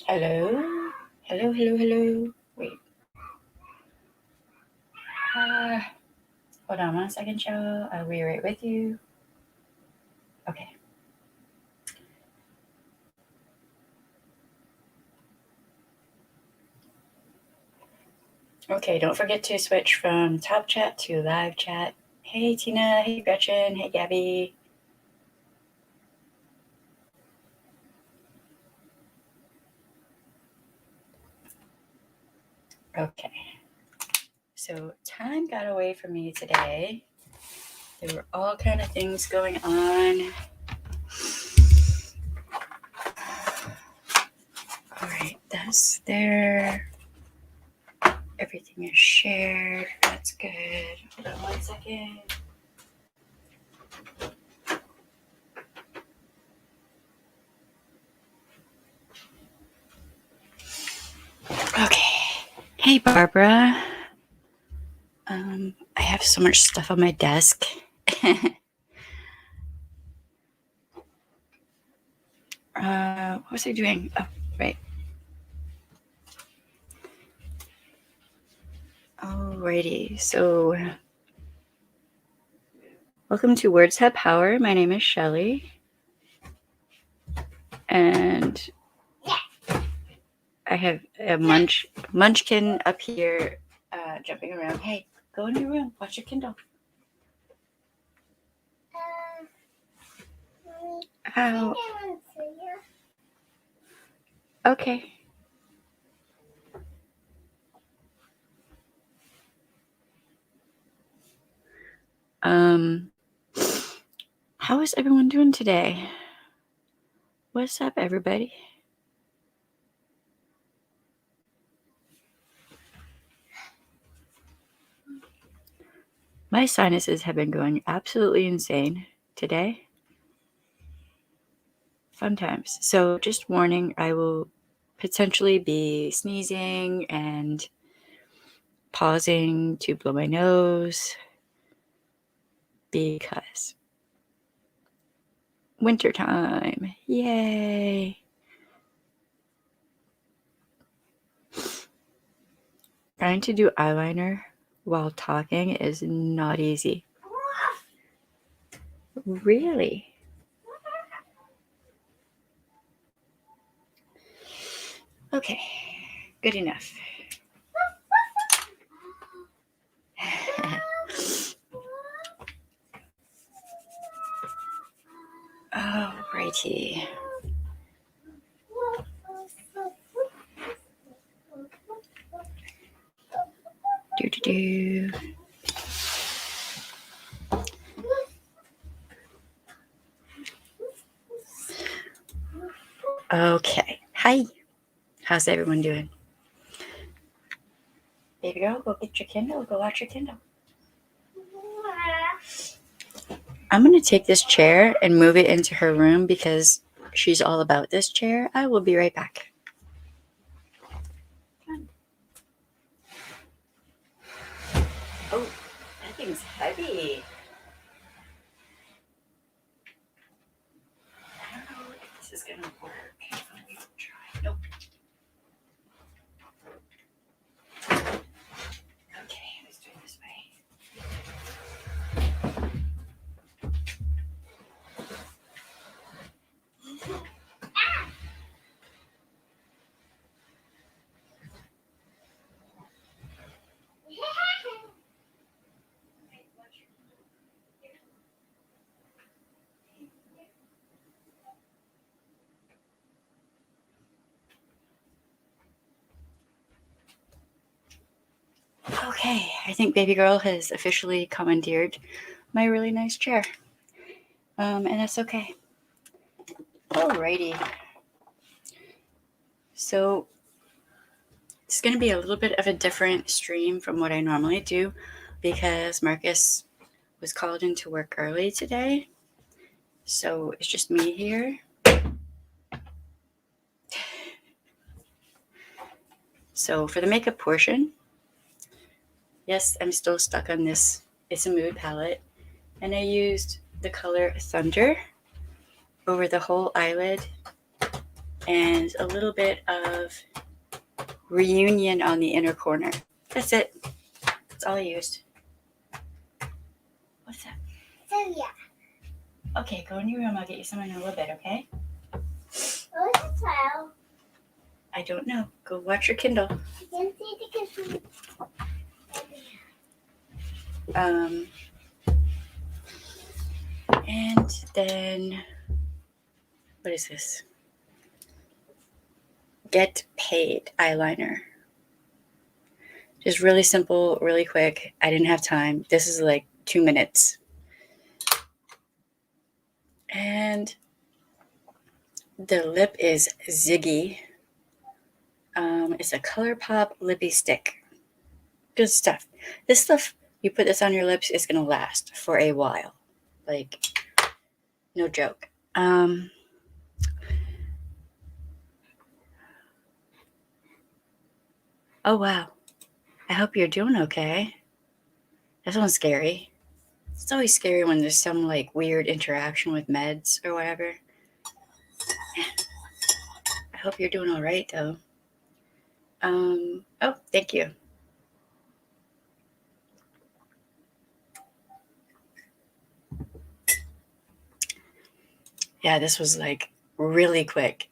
Hello? Hello. Wait. Hold on 1 second, y'all. I'll be right with you. Okay. Okay, don't forget to switch from top chat to live chat. Hey, Tina. Hey, Gretchen. Hey, Gabby. Okay. So time got away from me today. There were all kind of things going on. All right, that's there. Everything is shared. That's good. Hold on 1 second. Okay. Hey, Barbara. I have so much stuff on my desk. What was I doing? Oh, right. Alrighty. So, welcome to Words Have Power. My name is Shelly. And I have a munchkin up here jumping around. Hey, go in your room. Watch your Kindle. Ow. Okay. How is everyone doing today? What's up, everybody? My sinuses have been going absolutely insane today. Fun times. So just warning, I will potentially be sneezing and pausing to blow my nose because wintertime. Yay. Trying to do eyeliner while talking is not easy. Really? Okay, good enough. Alrighty. Do. Okay. Hi. How's everyone doing? Baby girl, go get your Kindle. Go watch your Kindle. I'm going to take this chair and move it into her room because she's all about this chair. I will be right back. Oh, that thing's heavy. I don't know if this is going to work. Let me try. Nope. Okay, let's do it this way. Okay, I think baby girl has officially commandeered my really nice chair. And that's okay. Alrighty. So it's going to be a little bit of a different stream from what I normally do because Marcus was called into work early today. So it's just me here. So for the makeup portion, yes, I'm still stuck on this It's a Mood palette. And I used the color Thunder over the whole eyelid and a little bit of Reunion on the inner corner. That's it. That's all I used. What's that? Celia. Okay, go in your room. I'll get you some in a little bit, okay? What's the file? I don't know. Go watch your Kindle. I can see the Kindle. And then, what is this? Get Paid eyeliner. Just really simple, really quick. I didn't have time. This is like 2 minutes. And the lip is Ziggy. It's a ColourPop lippy stick. Good stuff. This stuff, you put this on your lips, it's going to last for a while. Like, no joke. Oh, wow. I hope you're doing okay. That sounds scary. It's always scary when there's some, like, weird interaction with meds or whatever. I hope you're doing all right, though. Oh, thank you. Yeah, this was, like, really quick.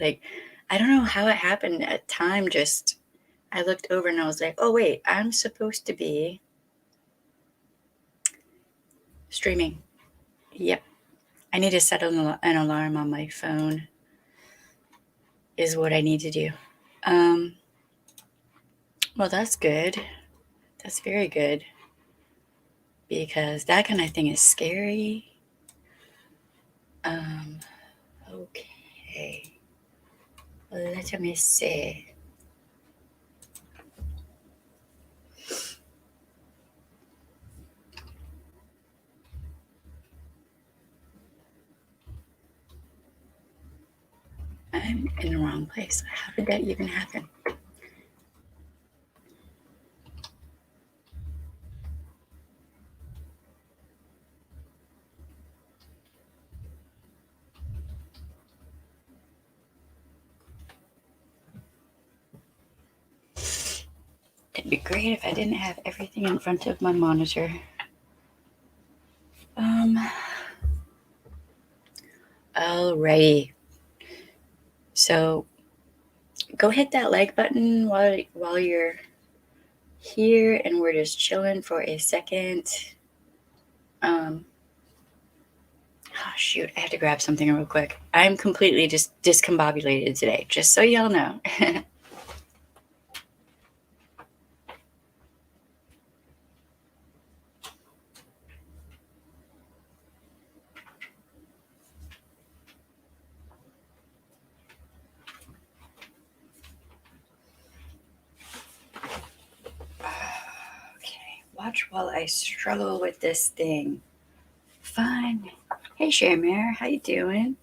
Like, I don't know how it happened. At time just, I looked over and I was like, oh, wait, I'm supposed to be streaming. Yep. I need to set an alarm on my phone is what I need to do. Well, that's good. That's very good. Because that kind of thing is scary. Okay. Let me see. I'm in the wrong place. How did that even happen? It'd be great if I didn't have everything in front of my monitor. Alrighty. So go hit that like button while you're here, and we're just chilling for a second. Oh shoot, I have to grab something real quick. I'm completely just discombobulated today, just so y'all know. Okay, watch while I struggle with this thing. Fun. Hey Shamir, how you doing?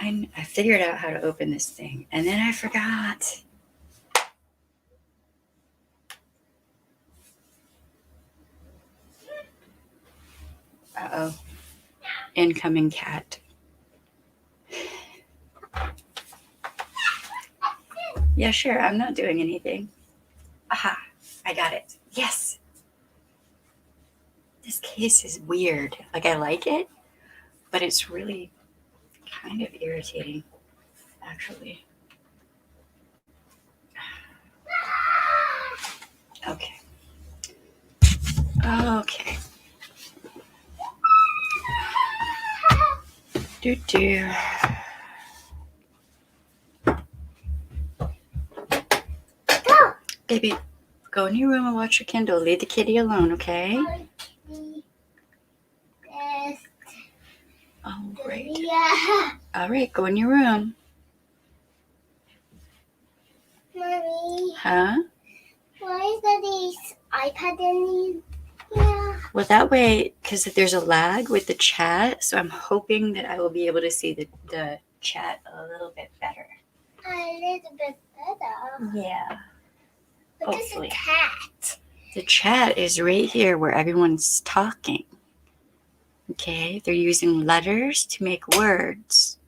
I figured out how to open this thing, and then I forgot. Uh-oh. Incoming cat. Yeah, sure, I'm not doing anything. Aha, I got it. Yes. This case is weird. Like, I like it, but it's really kind of irritating, actually. Okay. Okay. Do. Go. Baby, go in your room and watch your Kindle. Leave the kitty alone, okay? Oh, great. Yeah. All right, go in your room. Mommy. Huh? Why is Daddy's iPad in here? Well, that way, because there's a lag with the chat, so I'm hoping that I will be able to see the chat a little bit better. A little bit better. Yeah. Look Hopefully. at the cat. The chat is right here where everyone's talking. Okay, they're using letters to make words.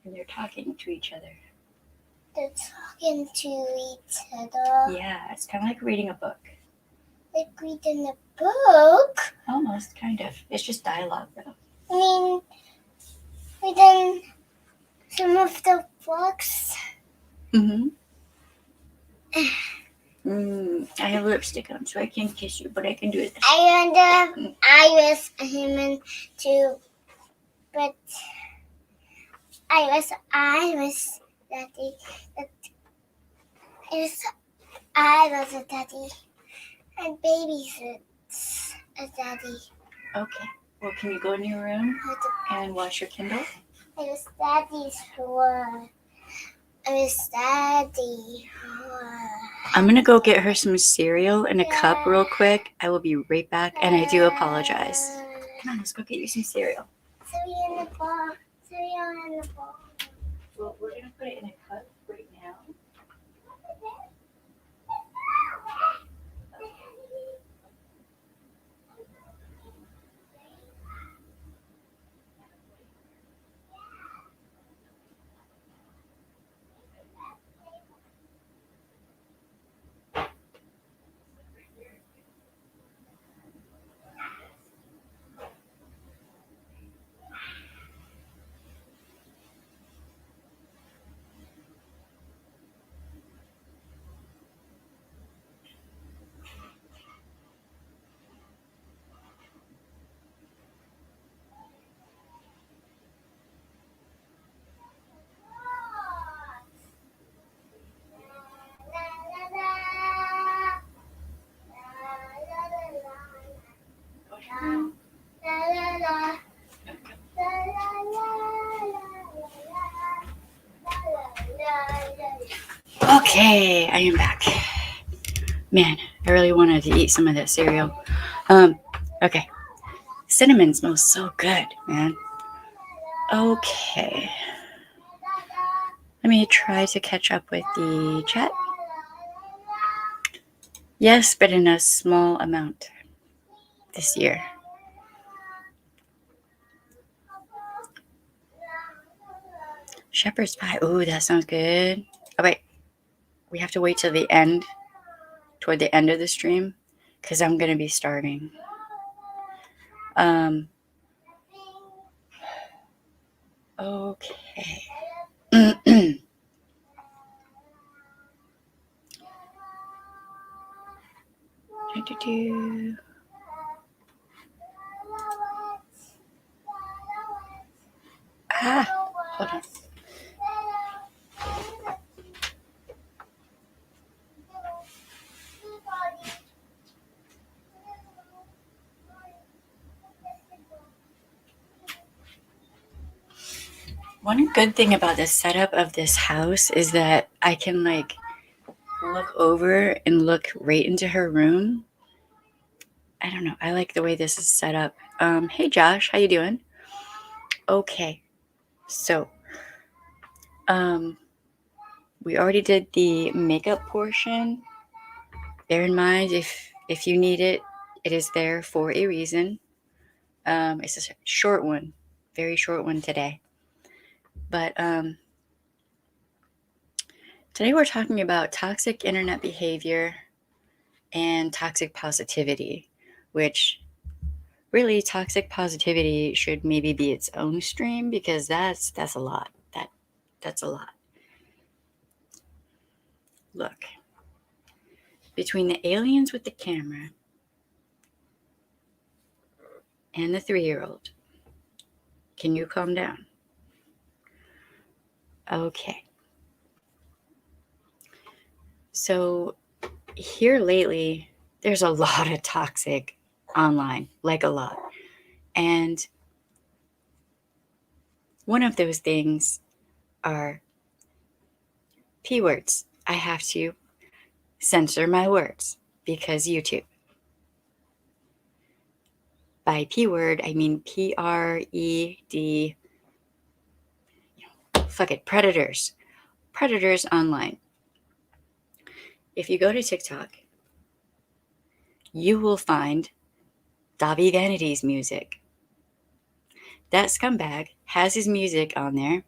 And they're talking to each other. They're talking to each other. Yeah, it's kind of like reading a book. Like reading a book? Almost, kind of. It's just dialogue, though. I mean, reading some of the books. Mm-hmm. I have lipstick on, so I can't kiss you, but I can do it. I wonder, I was human too, but I was daddy. I was a daddy, and baby's a daddy. Okay. Well, can you go in your room and watch your Kindle? I was daddy's whore. I was daddy. I'm gonna go get her some cereal in a cup real quick. I will be right back, and I do apologize. Come on, let's go get you some cereal. Cereal in the bowl. Cereal in the bowl. Well, we're gonna put it in a cup right now. Okay, I am back. Man, I really wanted to eat some of that cereal. Okay. Cinnamon smells so good, man. Okay. Let me try to catch up with the chat. Yes, but in a small amount this year. Shepherd's pie. Ooh, that sounds good. Oh, wait. We have to wait till the end, toward the end of the stream, because I'm going to be starving. Okay. Hold on. One good thing about the setup of this house is that I can like look over and look right into her room. I don't know. I like the way this is set up. Hey Josh, how you doing? Okay. So, we already did the makeup portion. Bear in mind, if you need it, it is there for a reason. It's a short one, very short one today. But today we're talking about toxic internet behavior and toxic positivity, which really toxic positivity should maybe be its own stream because that's a lot. That's a lot. Look, between the aliens with the camera and the 3-year-old, can you calm down? Okay. So here lately, there's a lot of toxic online, like a lot. And one of those things are P words. I have to censor my words because YouTube. By P word, I mean PRED. Fuck it, predators. Predators online. If you go to TikTok, you will find Davi Vanity's music. that scumbag has his music on there,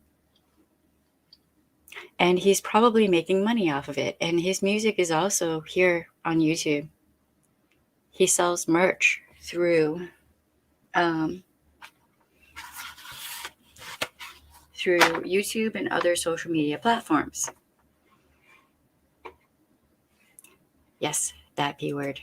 and he's probably making money off of it. And his music is also here on YouTube. He sells merch through YouTube and other social media platforms. Yes, that P word.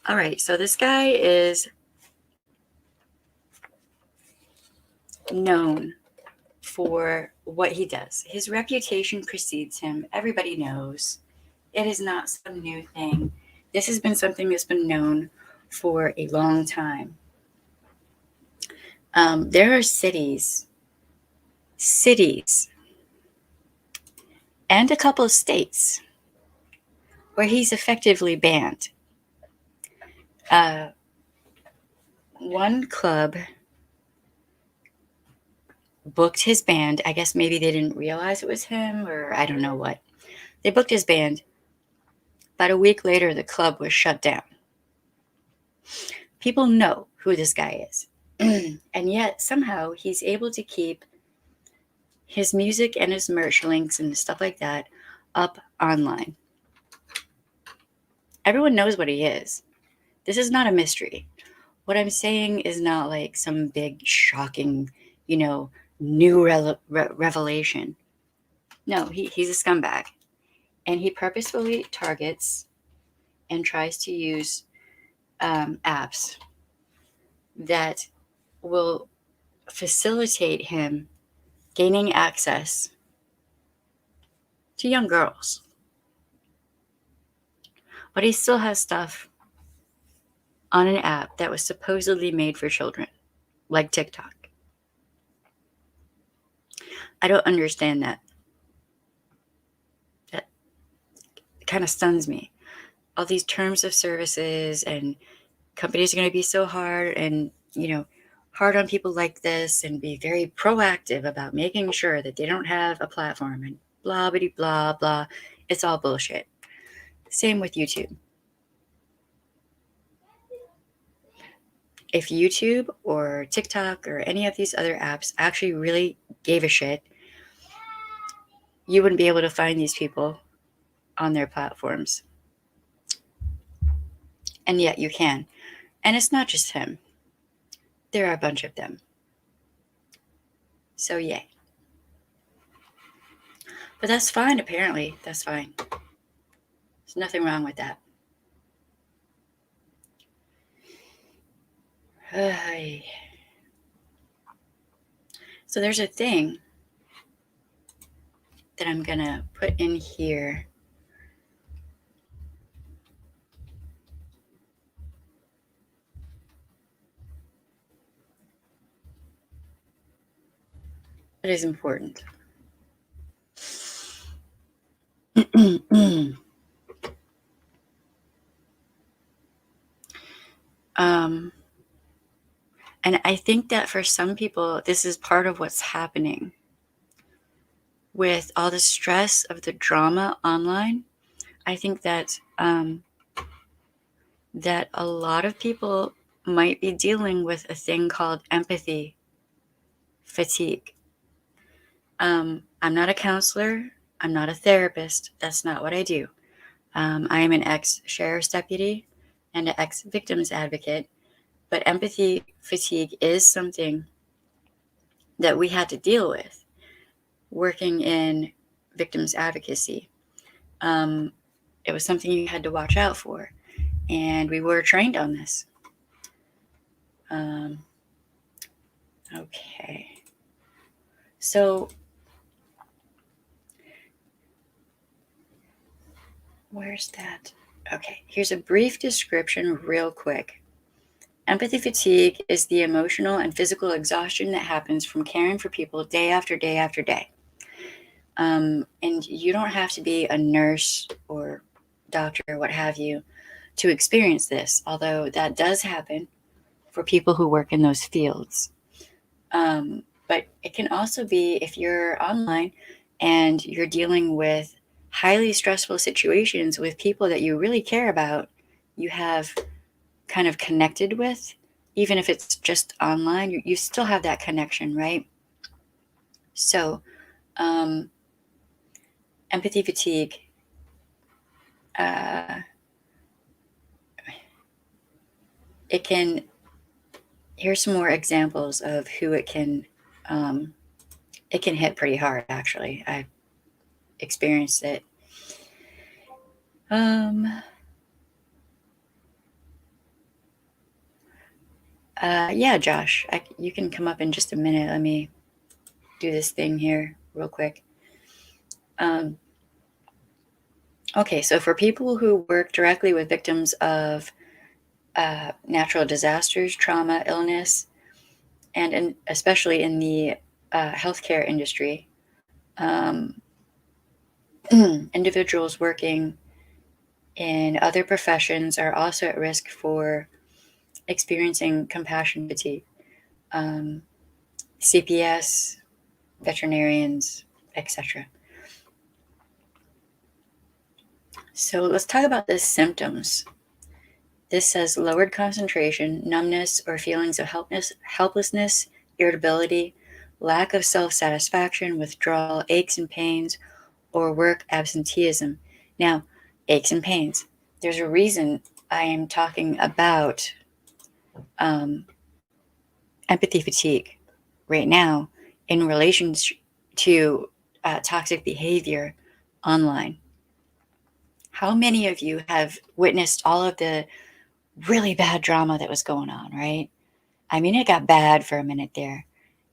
All right, so this guy is known for what he does. His reputation precedes him. Everybody knows. It is not some new thing. This has been something that's been known for a long time. There are cities, and a couple of states where he's effectively banned. One club booked his band. I guess maybe they didn't realize it was him, or I don't know what. They booked his band. About a week later, the club was shut down. People know who this guy is. And yet, somehow, he's able to keep his music and his merch links and stuff like that up online. Everyone knows what he is. This is not a mystery. What I'm saying is not like some big, shocking, new revelation. No, he's a scumbag. And he purposefully targets and tries to use apps that will facilitate him gaining access to young girls. But he still has stuff on an app that was supposedly made for children, like TikTok. I don't understand that. That kind of stuns me. All these terms of services, and companies are going to be so hard and, hard on people like this, and be very proactive about making sure that they don't have a platform, and blah, blah, blah. It's all bullshit. Same with YouTube. If YouTube or TikTok or any of these other apps actually really gave a shit, you wouldn't be able to find these people on their platforms. And yet you can. And it's not just him. There are a bunch of them. So yay. But that's fine, apparently. That's fine. There's nothing wrong with that. So there's a thing that I'm going to put in here. That is important. And I think that for some people, this is part of what's happening with all the stress of the drama online. I think that that a lot of people might be dealing with a thing called empathy fatigue. I'm not a counselor. I'm not a therapist. That's not what I do. I am an ex-sheriff's deputy and an ex-victims advocate. But empathy fatigue is something that we had to deal with working in victims advocacy. It was something you had to watch out for. And we were trained on this. Okay. So, where's that? Okay, here's a brief description real quick. Empathy fatigue is the emotional and physical exhaustion that happens from caring for people day after day after day. And you don't have to be a nurse or doctor or what have you to experience this, although that does happen for people who work in those fields. But it can also be if you're online and you're dealing with highly stressful situations with people that you really care about, you have kind of connected with, even if it's just online, you still have that connection, right? So, empathy fatigue, it can, here's some more examples of who it can hit pretty hard, actually. I've experienced it. Yeah, Josh, you can come up in just a minute. Let me do this thing here real quick. Okay, so for people who work directly with victims of natural disasters, trauma, illness, and especially in the healthcare industry, individuals working in other professions are also at risk for experiencing compassion fatigue. CPS, veterinarians, etc. So let's talk about the symptoms. This says lowered concentration, numbness, or feelings of helplessness, irritability, lack of self-satisfaction, withdrawal, aches and pains, or work absenteeism. Now, aches and pains. There's a reason I am talking about empathy fatigue right now in relation to toxic behavior online. How many of you have witnessed all of the really bad drama that was going on, right? I mean, it got bad for a minute there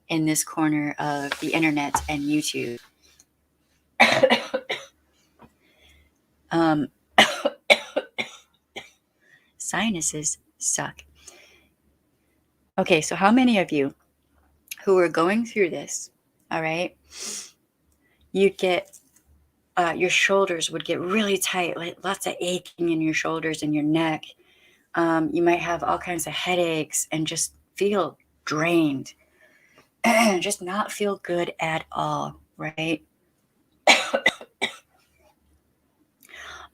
in this corner of the internet and YouTube. Sinuses suck. Okay, so how many of you who are going through this, all right, you'd get, your shoulders would get really tight, like lots of aching in your shoulders and your neck. You might have all kinds of headaches and just feel drained, just not feel good at all, right?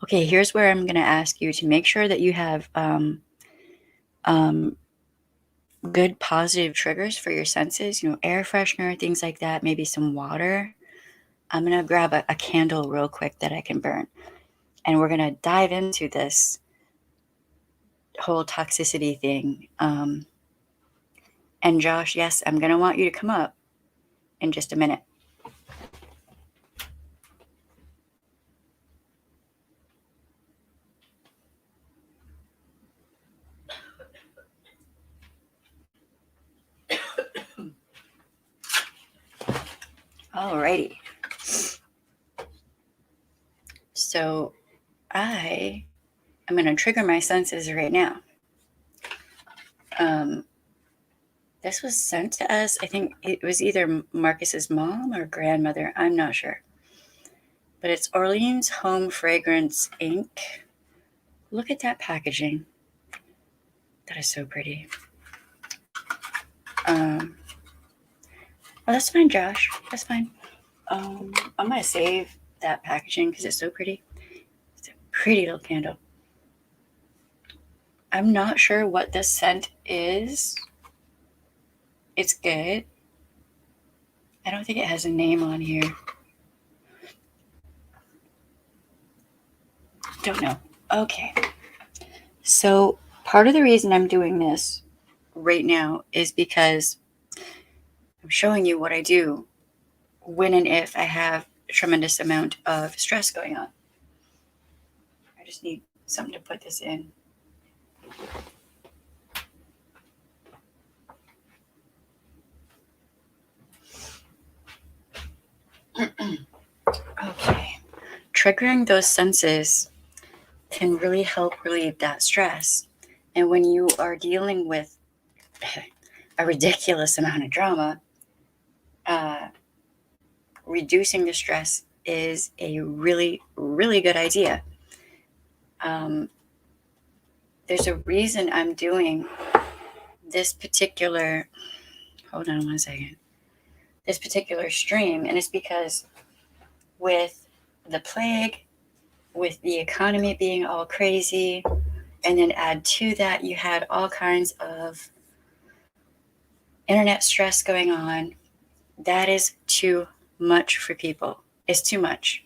Okay, here's where I'm going to ask you to make sure that you have good positive triggers for your senses, air freshener, things like that, maybe some water. I'm going to grab a candle real quick that I can burn. And we're going to dive into this whole toxicity thing. And Josh, yes, I'm going to want you to come up in just a minute. Alrighty. So I am going to trigger my senses right now. This was sent to us. I think it was either Marcus's mom or grandmother. I'm not sure. But it's Orleans Home Fragrance Inc. Look at that packaging. That is so pretty. Oh, that's fine, Josh. That's fine. I'm going to save that packaging because it's so pretty. It's a pretty little candle. I'm not sure what this scent is. It's good. I don't think it has a name on here. Don't know. Okay. So part of the reason I'm doing this right now is because I'm showing you what I do when and if I have a tremendous amount of stress going on. I just need something to put this in. Okay. Triggering those senses can really help relieve that stress. And when you are dealing with a ridiculous amount of drama, reducing the stress is a really, really good idea. There's a reason I'm doing this particular, hold on one second, this particular stream, and it's because with the plague, with the economy being all crazy, and then add to that you had all kinds of internet stress going on. That is too much for people. It's too much.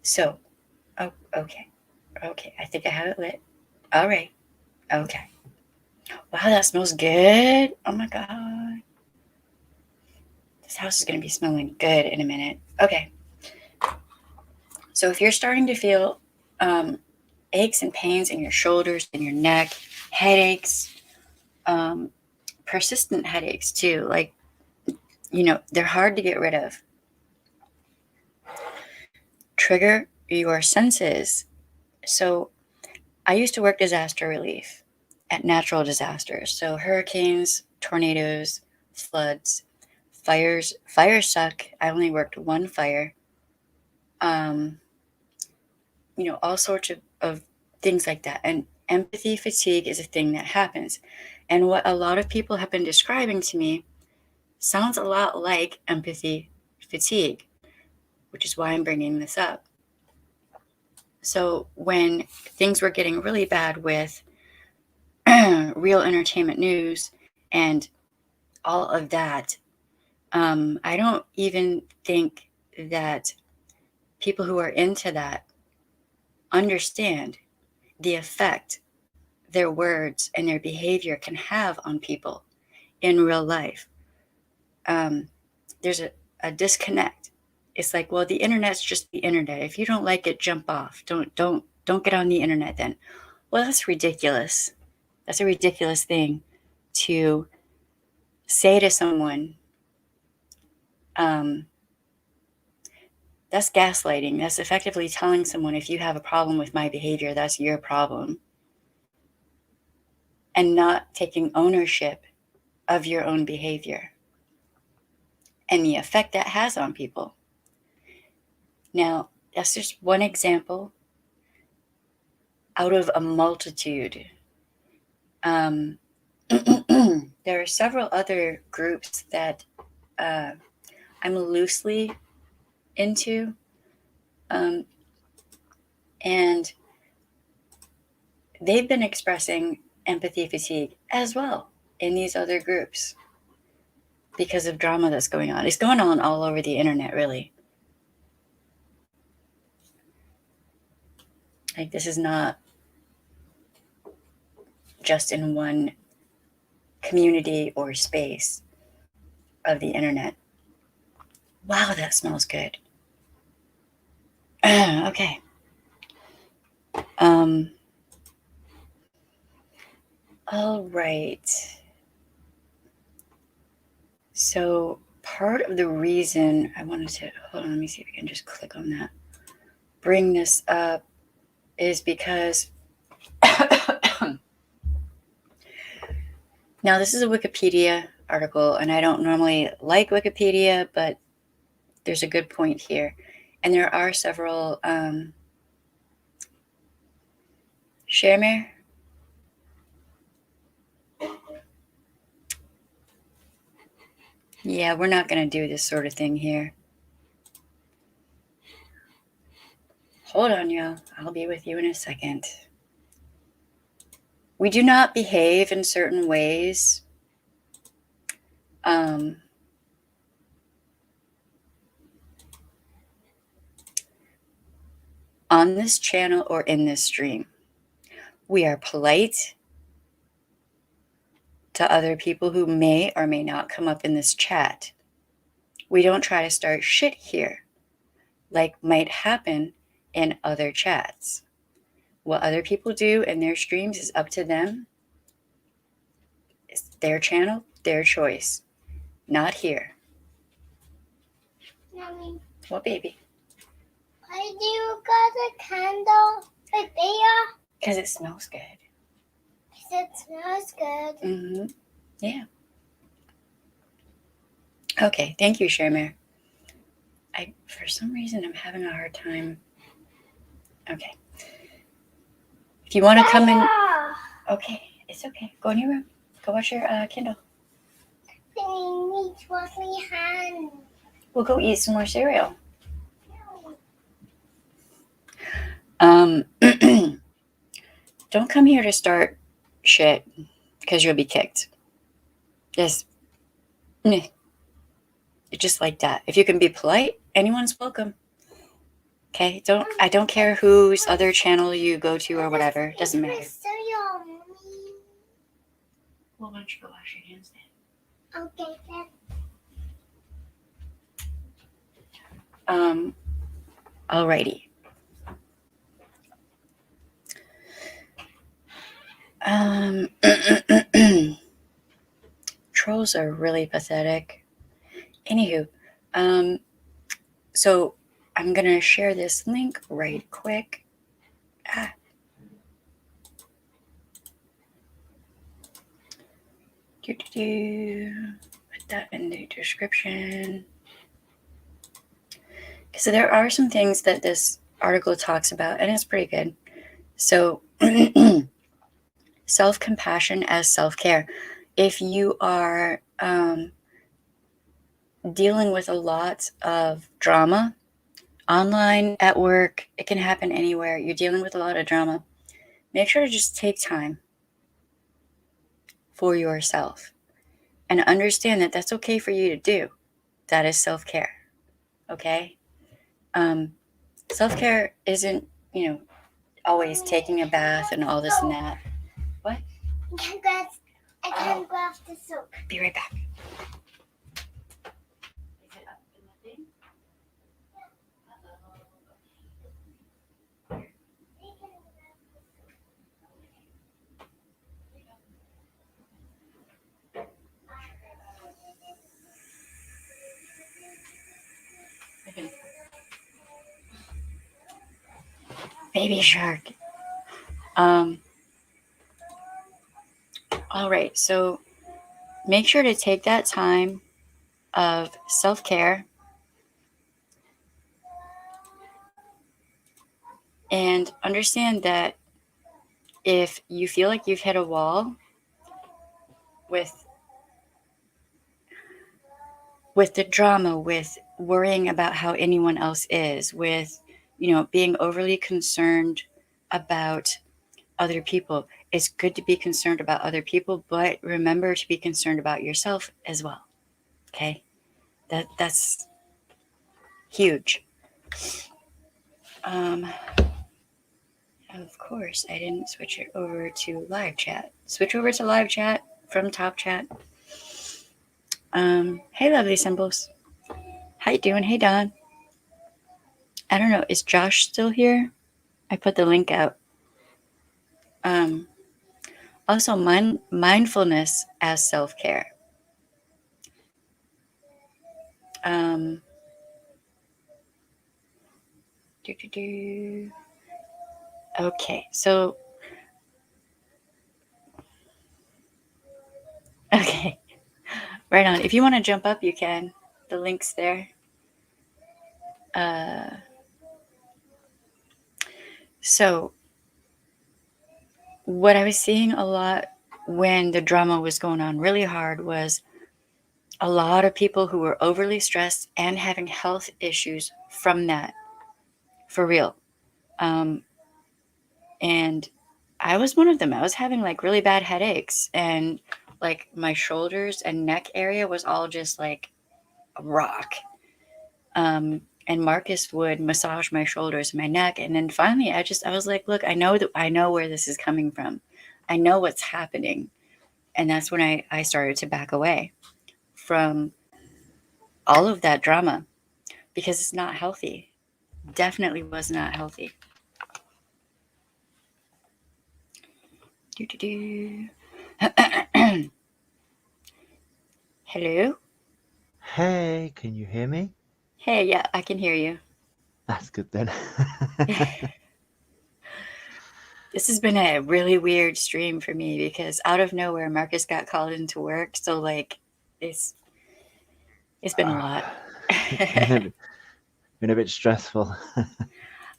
So, oh, okay, I think I have it lit. All right, okay. Wow, that smells good. Oh my God. This house is going to be smelling good in a minute. Okay. So if you're starting to feel aches and pains in your shoulders, in your neck, headaches, persistent headaches too, like, they're hard to get rid of. Trigger your senses. So I used to work disaster relief at natural disasters. So hurricanes, tornadoes, floods, fires. Fires suck. I only worked one fire. All sorts of things like that. And empathy fatigue is a thing that happens. And what a lot of people have been describing to me sounds a lot like empathy fatigue, which is why I'm bringing this up. So when things were getting really bad with real entertainment news and all of that, I don't even think that people who are into that understand the effect their words and their behavior can have on people in real life. There's a disconnect. It's like, well, the internet's just the internet. If you don't like it, jump off. Don't get on the internet then. Well, that's ridiculous. That's a ridiculous thing to say to someone. That's gaslighting. That's effectively telling someone, if you have a problem with my behavior, that's your problem. And not taking ownership of your own behavior and the effect that has on people. Now, that's just one example out of a multitude. There are several other groups that I'm loosely into, and they've been expressing empathy fatigue as well in these other groups because of drama that's going on. It's going on all over the internet, really. Like, this is not just in one community or space of the internet. Wow, that smells good. Okay. All right. So part of the reason I wanted to, hold on, let me see if I can just click on that, bring this up, is because now this is a Wikipedia article, and I don't normally like Wikipedia, but there's a good point here. And there are several, Shermer? Yeah, we're not going to do this sort of thing here. Hold on, y'all. I'll be with you in a second. We do not behave in certain ways. On this channel or in this stream. We are polite to other people who may or may not come up in this chat. We don't try to start shit here, like might happen in other chats. What other people do in their streams is up to them. It's their channel, their choice. Not here. Mommy, What, baby? why do you got a candle right there? Because it smells good. It smells good. Mm-hmm. Yeah. Okay, thank you, Shermer. For some reason, I'm having a hard time. Okay. If you want to come in, okay, it's okay. Go in your room. Go wash your Kindle. I need to wash my hands. We'll go eat some more cereal. Don't come here to start shit because you'll be kicked. Just like that. If you can be polite, anyone's welcome. Okay? I don't care whose other channel you go to or whatever. It doesn't matter. Well, why don't you go wash your hands then? Okay, then. Alrighty. Trolls are really pathetic. Anywho, so I'm gonna share this link right quick. Put that in the description. So there are some things that this article talks about, and it's pretty good. So self-compassion as self-care. If you are dealing with a lot of drama, online, at work, it can happen anywhere. You're dealing with a lot of drama. Make sure to just take time for yourself and understand that that's okay for you to do. That is self-care. Okay? Self-care isn't, always taking a bath and all this and that. What? I can't grab the soap. Be right back. Is it up in the thing? Baby shark. All right, so make sure to take that time of self-care and understand that if you feel like you've hit a wall with the drama, with worrying about how anyone else is, with being overly concerned about other people. It's good to be concerned about other people, but remember to be concerned about yourself as well. Okay? That's huge. Of course, I didn't switch it over to live chat. Switch over to live chat from top chat. Hey, lovely symbols. How you doing? Hey, Don. I don't know. Is Josh still here? I put the link out. Also, mindfulness as self-care. Okay, so okay, right on. If you want to jump up, you can. The link's there. So what I was seeing a lot when the drama was going on really hard was a lot of people who were overly stressed and having health issues from that, for real. And I was one of them. I was having like really bad headaches, and like my shoulders and neck area was all just like a rock. And Marcus would massage my shoulders and my neck, and then finally I was like, look, I know where this is coming from. I know what's happening. And that's when I started to back away from all of that drama, because it's not healthy. Definitely was not healthy. Hello? Hey, can you hear me? Hey, yeah, I can hear you. That's good then. This has been a really weird stream for me because out of nowhere Marcus got called into work, so like it's been a lot. Been a bit stressful.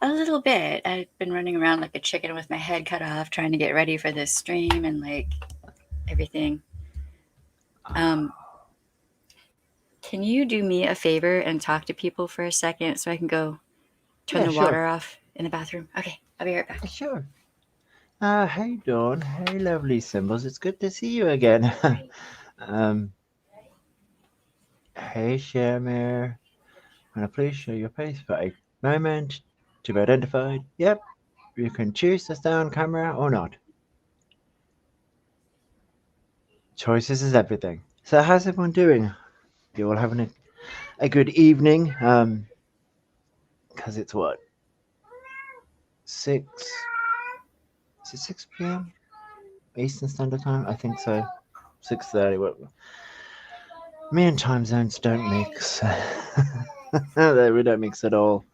A little bit. I've been running around like a chicken with my head cut off trying to get ready for this stream and like everything. can you do me a favor and talk to people for a second so I can go turn Yeah, the sure. water off in the bathroom? Okay, I'll be right back. Sure. Hey Dawn. Hey lovely Symbols. It's good to see you again. Hey Shamir. Can I please show your face for a moment to be identified? Yep. You can choose to stay on camera or not. Choices is everything. So how's everyone doing? You all having a good evening? Because it's what? 6... Is it 6 p.m.? Eastern Standard Time? I think so. 6:30. Me and time zones don't mix. We don't mix at all.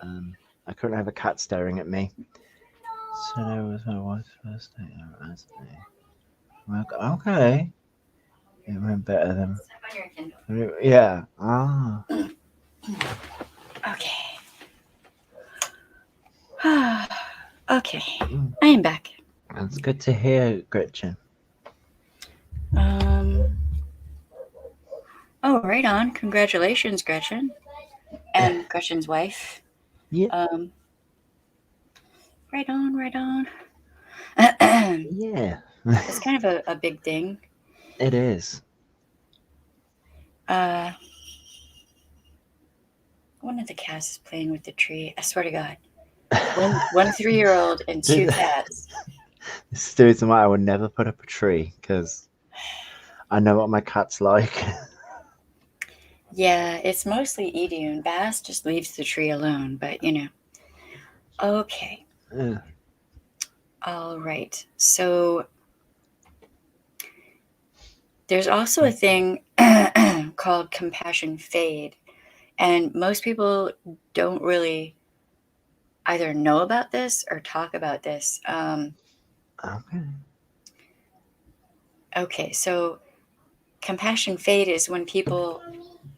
I currently have a cat staring at me. So that was my wife's first day out as a... Okay. It went better than... Yeah. Ah. Okay. Okay, I am back. That's good to hear, Gretchen. Oh, right on. Congratulations, Gretchen. And Gretchen's wife. Yeah. Right on, right on. Yeah. It's kind of a big thing. It is. One of the cats is playing with the tree. I swear to God. One 3-year-old and 2 cats. This is the reason why I would never put up a tree, because I know what my cat's like. Yeah, it's mostly Edie. Bass just leaves the tree alone, but you know. Okay. Yeah. All right. So there's also a thing called compassion fade. And most people don't really either know about this or talk about this. Okay, so compassion fade is when people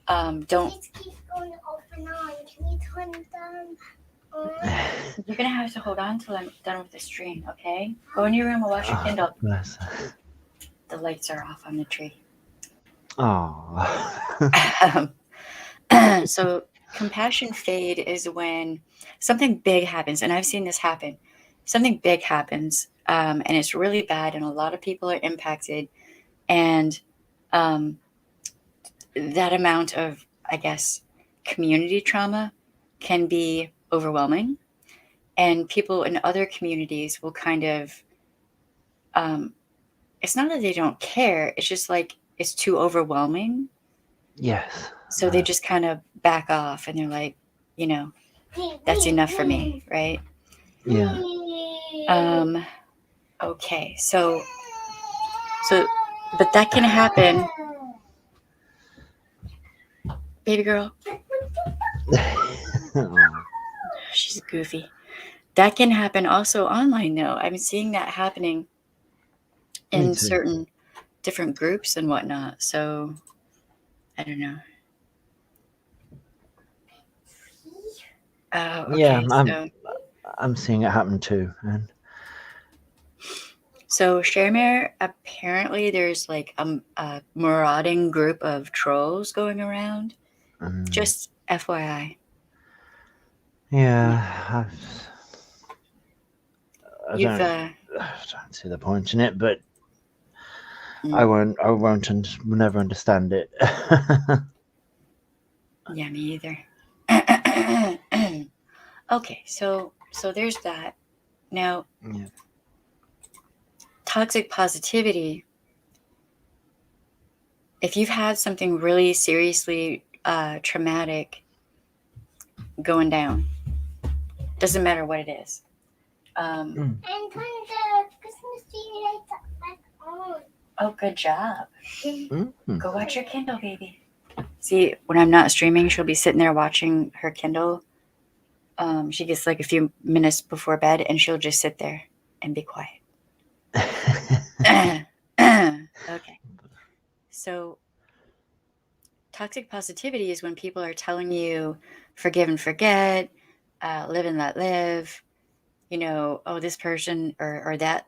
don't... It keeps going off and on. Can we turn them on? You're going to have to hold on till I'm done with the stream, okay? Go in your room and watch your Kindle. Bless. The lights are off on the tree. Oh. So compassion fade is when something big happens, and I've seen this happen. Something big happens, and it's really bad, and a lot of people are impacted, and that amount of, I guess, community trauma can be overwhelming, and people in other communities will kind of, it's not that they don't care, it's just like it's too overwhelming. Yes. So they just kind of back off, and they're like, you know, that's enough for me, right? Yeah. Okay, so but that can happen. Baby girl. She's goofy. That can happen also online, though. I'm seeing that happening in certain different groups and whatnot. So I don't know. Okay, yeah, I'm seeing it happen too. And so Sharemare, apparently there's like a marauding group of trolls going around. Just FYI. Yeah, I don't see the point in it, but I won't never understand it. Yeah, me either. Okay, so there's that. Now, toxic positivity. If you've had something really seriously traumatic going down, doesn't matter what it is. And turn the Christmas tree lights back on. Oh, good job. Go watch your Kindle, baby. See, when I'm not streaming, she'll be sitting there watching her Kindle. She gets like a few minutes before bed, and she'll just sit there and be quiet. Okay. So toxic positivity is when people are telling you forgive and forget, live and let live, you know, oh, this person or that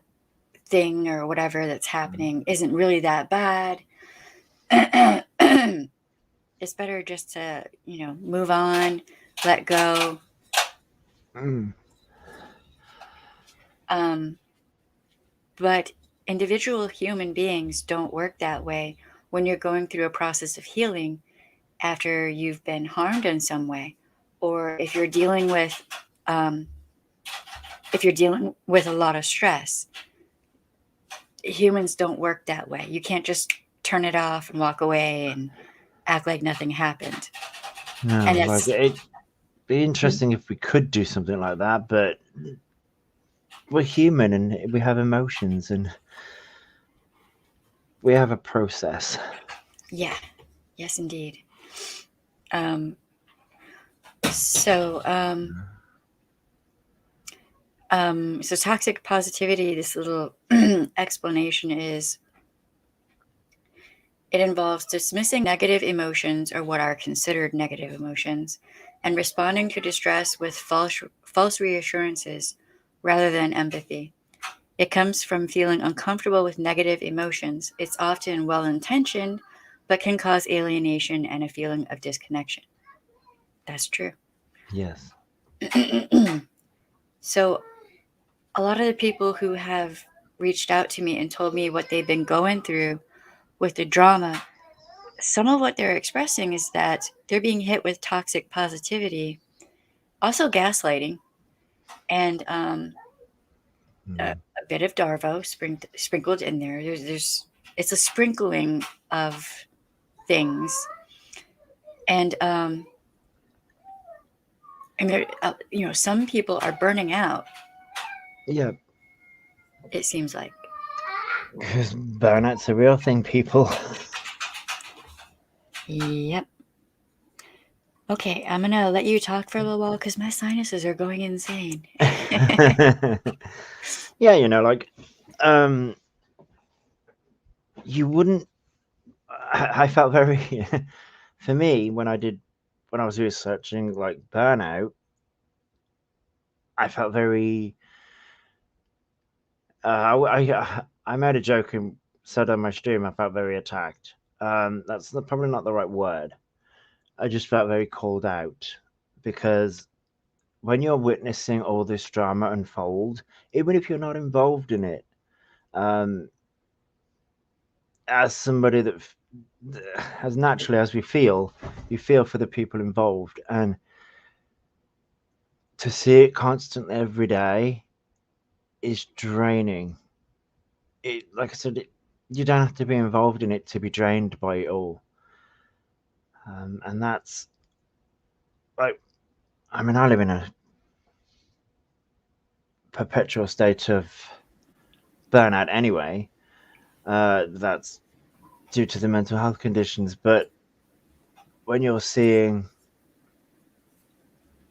thing or whatever that's happening isn't really that bad. it's better just to, move on, let go. Mm. But individual human beings don't work that way when you're going through a process of healing after you've been harmed in some way, or if you're dealing with a lot of stress. Humans don't work that way. You can't just turn it off and walk away and act like nothing happened. No, And like it's it'd be interesting if we could do something like that, but we're human and we have emotions and we have a process. yeah, yes, indeed. Um, so, so toxic positivity. This little explanation is it involves dismissing negative emotions or what are considered negative emotions, and responding to distress with false reassurances rather than empathy. It comes from feeling uncomfortable with negative emotions. It's often well intentioned, but can cause alienation and a feeling of disconnection. That's true. Yes. So, a lot of the people who have reached out to me and told me what they've been going through with the drama, some of what they're expressing is that they're being hit with toxic positivity, also gaslighting, and a bit of Darvo sprinkled in there. It's a sprinkling of things, and there, some people are burning out. Yeah, It seems like. because burnout's a real thing, people. Yep. Okay, I'm gonna let you talk for a little while because my sinuses are going insane. Yeah, like you wouldn't. I felt very. For me, when I was researching like burnout, I felt very. I made a joke and said on my stream I felt very attacked. That's probably not the right word. I just felt very called out because when you're witnessing all this drama unfold, even if you're not involved in it, um, as somebody as naturally as we feel, you feel for the people involved, and to see it constantly every day is draining. Like I said, you don't have to be involved in it to be drained by it all, and that's like, I mean, I live in a perpetual state of burnout anyway. That's due to the mental health conditions, but when you're seeing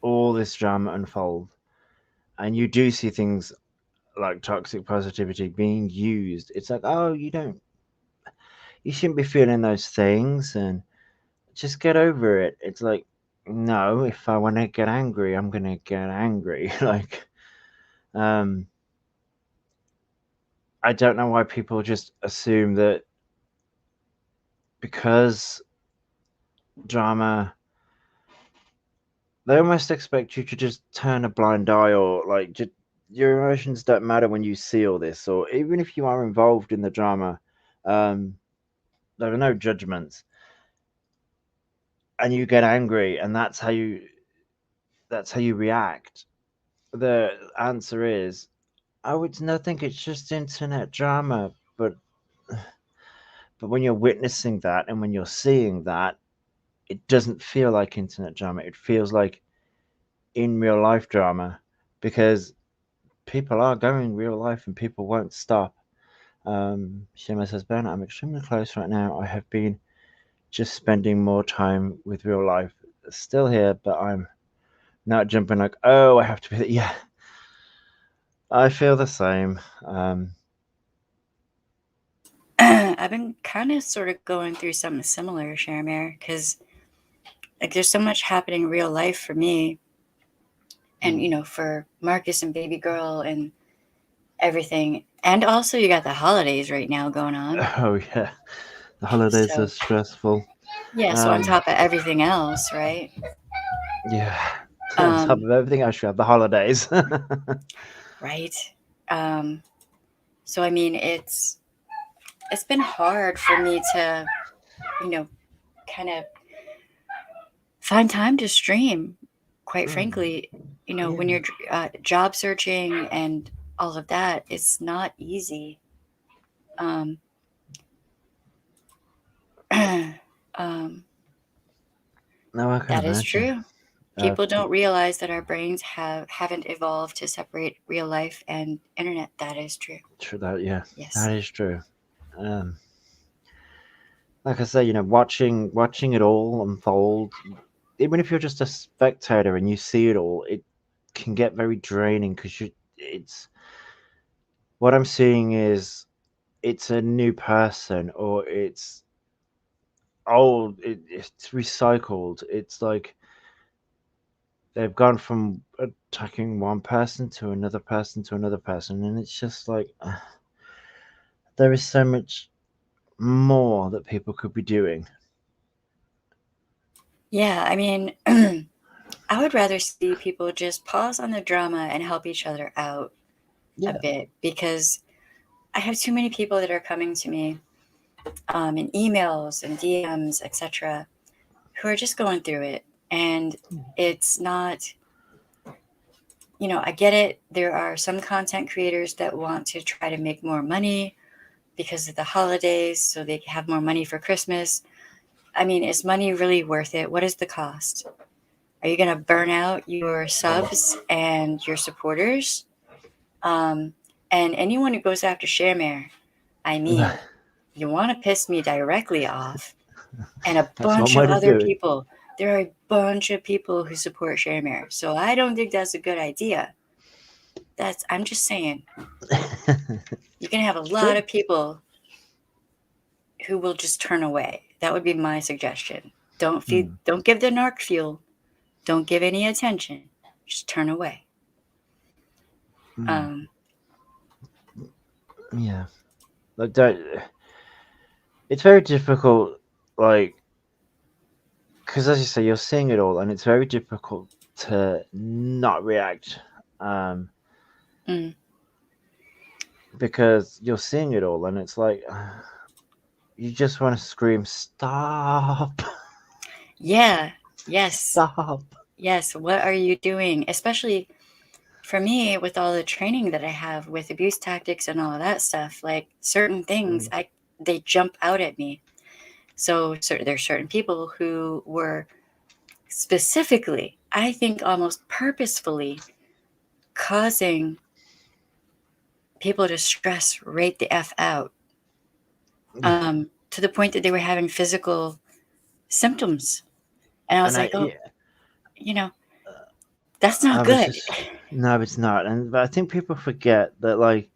all this drama unfold, and you do see things like toxic positivity being used, it's like, oh, you shouldn't be feeling those things, and just get over it. It's like, no, if I want to get angry, I'm gonna get angry. Like, um, I don't know why people just assume that because drama, they almost expect you to just turn a blind eye, or like just your emotions don't matter when you see all this, or even if you are involved in the drama, um, there are no judgments, and you get angry, and that's how you react. The answer is, oh, it's nothing. It's just internet drama. But when you're witnessing that and when you're seeing that, it doesn't feel like internet drama. It feels like in real life drama, because people are going real life and people won't stop. Shima says, Ben, I'm extremely close right now. I have been just spending more time with real life. Still here, but I'm not jumping like, oh, I have to be. Yeah, I feel the same. I've been kind of sort of going through something similar, Sharamare, because like there's so much happening in real life for me, and for Marcus and baby girl and everything, and also you got the holidays right now going on. Oh yeah, The holidays are So, stressful. yeah, so on Um, top of everything else, right? yeah. On top Um, of everything else, you have the holidays. right. Um, so I mean, it's been hard for me to, you know, kind of find time to stream. Quite Mm, frankly, when yeah. you're job searching and all of that, it's not easy. Um, um, No, I can that is imagine. true. Uh, People don't realize that our brains haven't evolved to separate real life and internet. That is true. true that, yeah, Yes. that is true. Um, like I say, watching it all unfold, even if you're just a spectator and you see it all, it can get very draining because it's what I'm seeing is it's a new person or it's old, it's recycled. It's like they've gone from attacking one person to another person to another person, and it's just like there is so much more that people could be doing. Yeah, I mean, I would rather see people just pause on the drama and help each other out a Yeah. bit because I have too many people that are coming to me in emails and DMs, etc., who are just going through it. And it's not, I get it. There are some content creators that want to try to make more money because of the holidays so they have more money for Christmas. I mean, is money really worth it? What is the cost? Are you going to burn out your subs and your supporters? Um, and anyone who goes after Sharemare, I mean, you want to piss me directly off, and a That's one bunch way of to other do it. people. There are a bunch of people who support Sharemare, so I don't think that's a good idea. I'm just saying, you can have a It's lot true. of people who will just turn away. That would be my suggestion. Hmm. Don't give the narc fuel. Don't give any attention. Just turn away. Hmm. Um, Yeah. Like don't. It's very difficult. Like because as you say, you're seeing it all, and it's very difficult to not react. Um, mm, because you're seeing it all, and it's like you just want to scream, "Stop! yeah. Yes. Stop!" Yes. What are you doing? Especially for me, with all the training that I have with abuse tactics and all of that stuff, like certain things, Mm. they jump out at me. So there's certain people who were specifically, I think almost purposefully, causing people to stress rate the F out, Yeah. to the point that they were having physical symptoms. And I was And like, oh, yeah, you know, that's I not was good. just no, it's not. And but I think people forget that like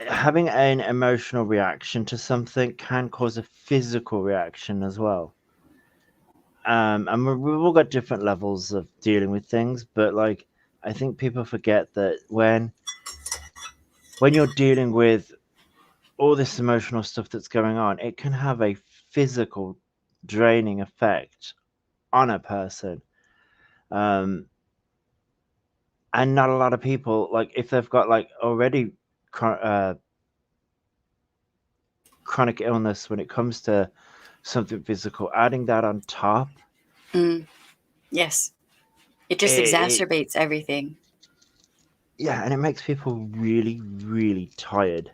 having an emotional reaction to something can cause a physical reaction as well. And we've all got different levels of dealing with things, but like I think people forget that when you're dealing with all this emotional stuff that's going on, it can have a physical draining effect on a person. Um, and not a lot of people like if they've got like already chronic illness when it comes to something physical, adding that on top, Mm, yes. It just it exacerbates everything. yeah, and it makes people really, really tired,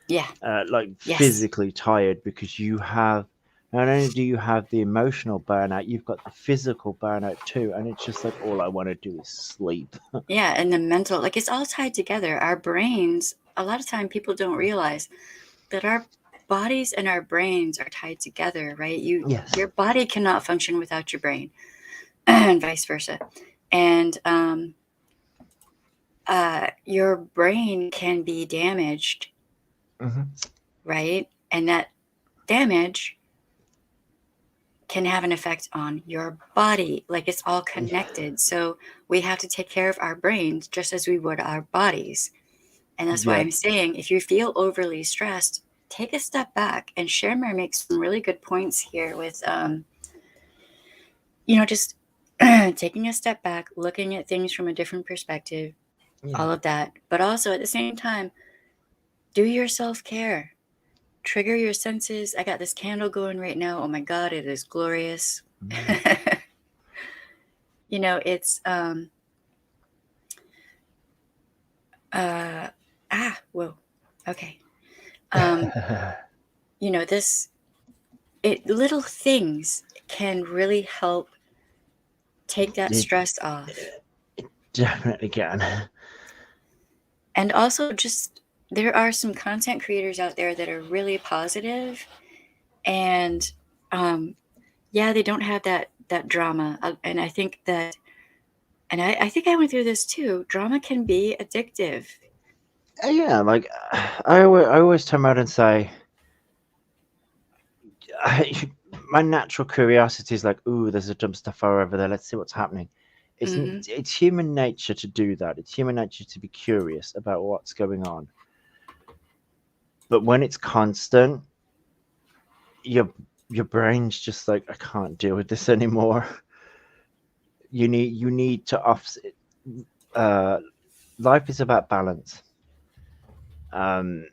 Yeah. like Yes. physically tired because you have not only do you have the emotional burnout, you've got the physical burnout too, and it's just like all I want to do is sleep. Yeah. And the mental, like it's all tied together. Our brains, a lot of time people don't realize that our bodies and our brains are tied together, right? Yes. Your body cannot function without your brain, and vice versa. And your brain can be damaged, Hmm. right? And that damage can have an effect on your body. Like it's all Yeah. connected. So we have to take care of our brains just as we would our bodies. And that's why Yeah. I'm saying if you feel overly stressed, take a step back. And Shermer makes some really good points here with, just taking a step back, looking at things from a different perspective, all of that. But also at the same time, do your self-care. Trigger your senses. I got this candle going right now. Oh my God, it is glorious. It's whoa. Okay. Little things can really help take that stress off. Definitely can. And also just there are some content creators out there that are really positive, and they don't have that drama. And I think that, and I think I went through this too. Drama can be addictive. Yeah, like I always turn around and say, my natural curiosity is like, ooh, there's a dumpster fire over there. Let's see what's happening. It's human nature to do that. It's human nature to be curious about what's going on. But when it's constant, your brain's just like, I can't deal with this anymore. You need to offset. Life is about balance. You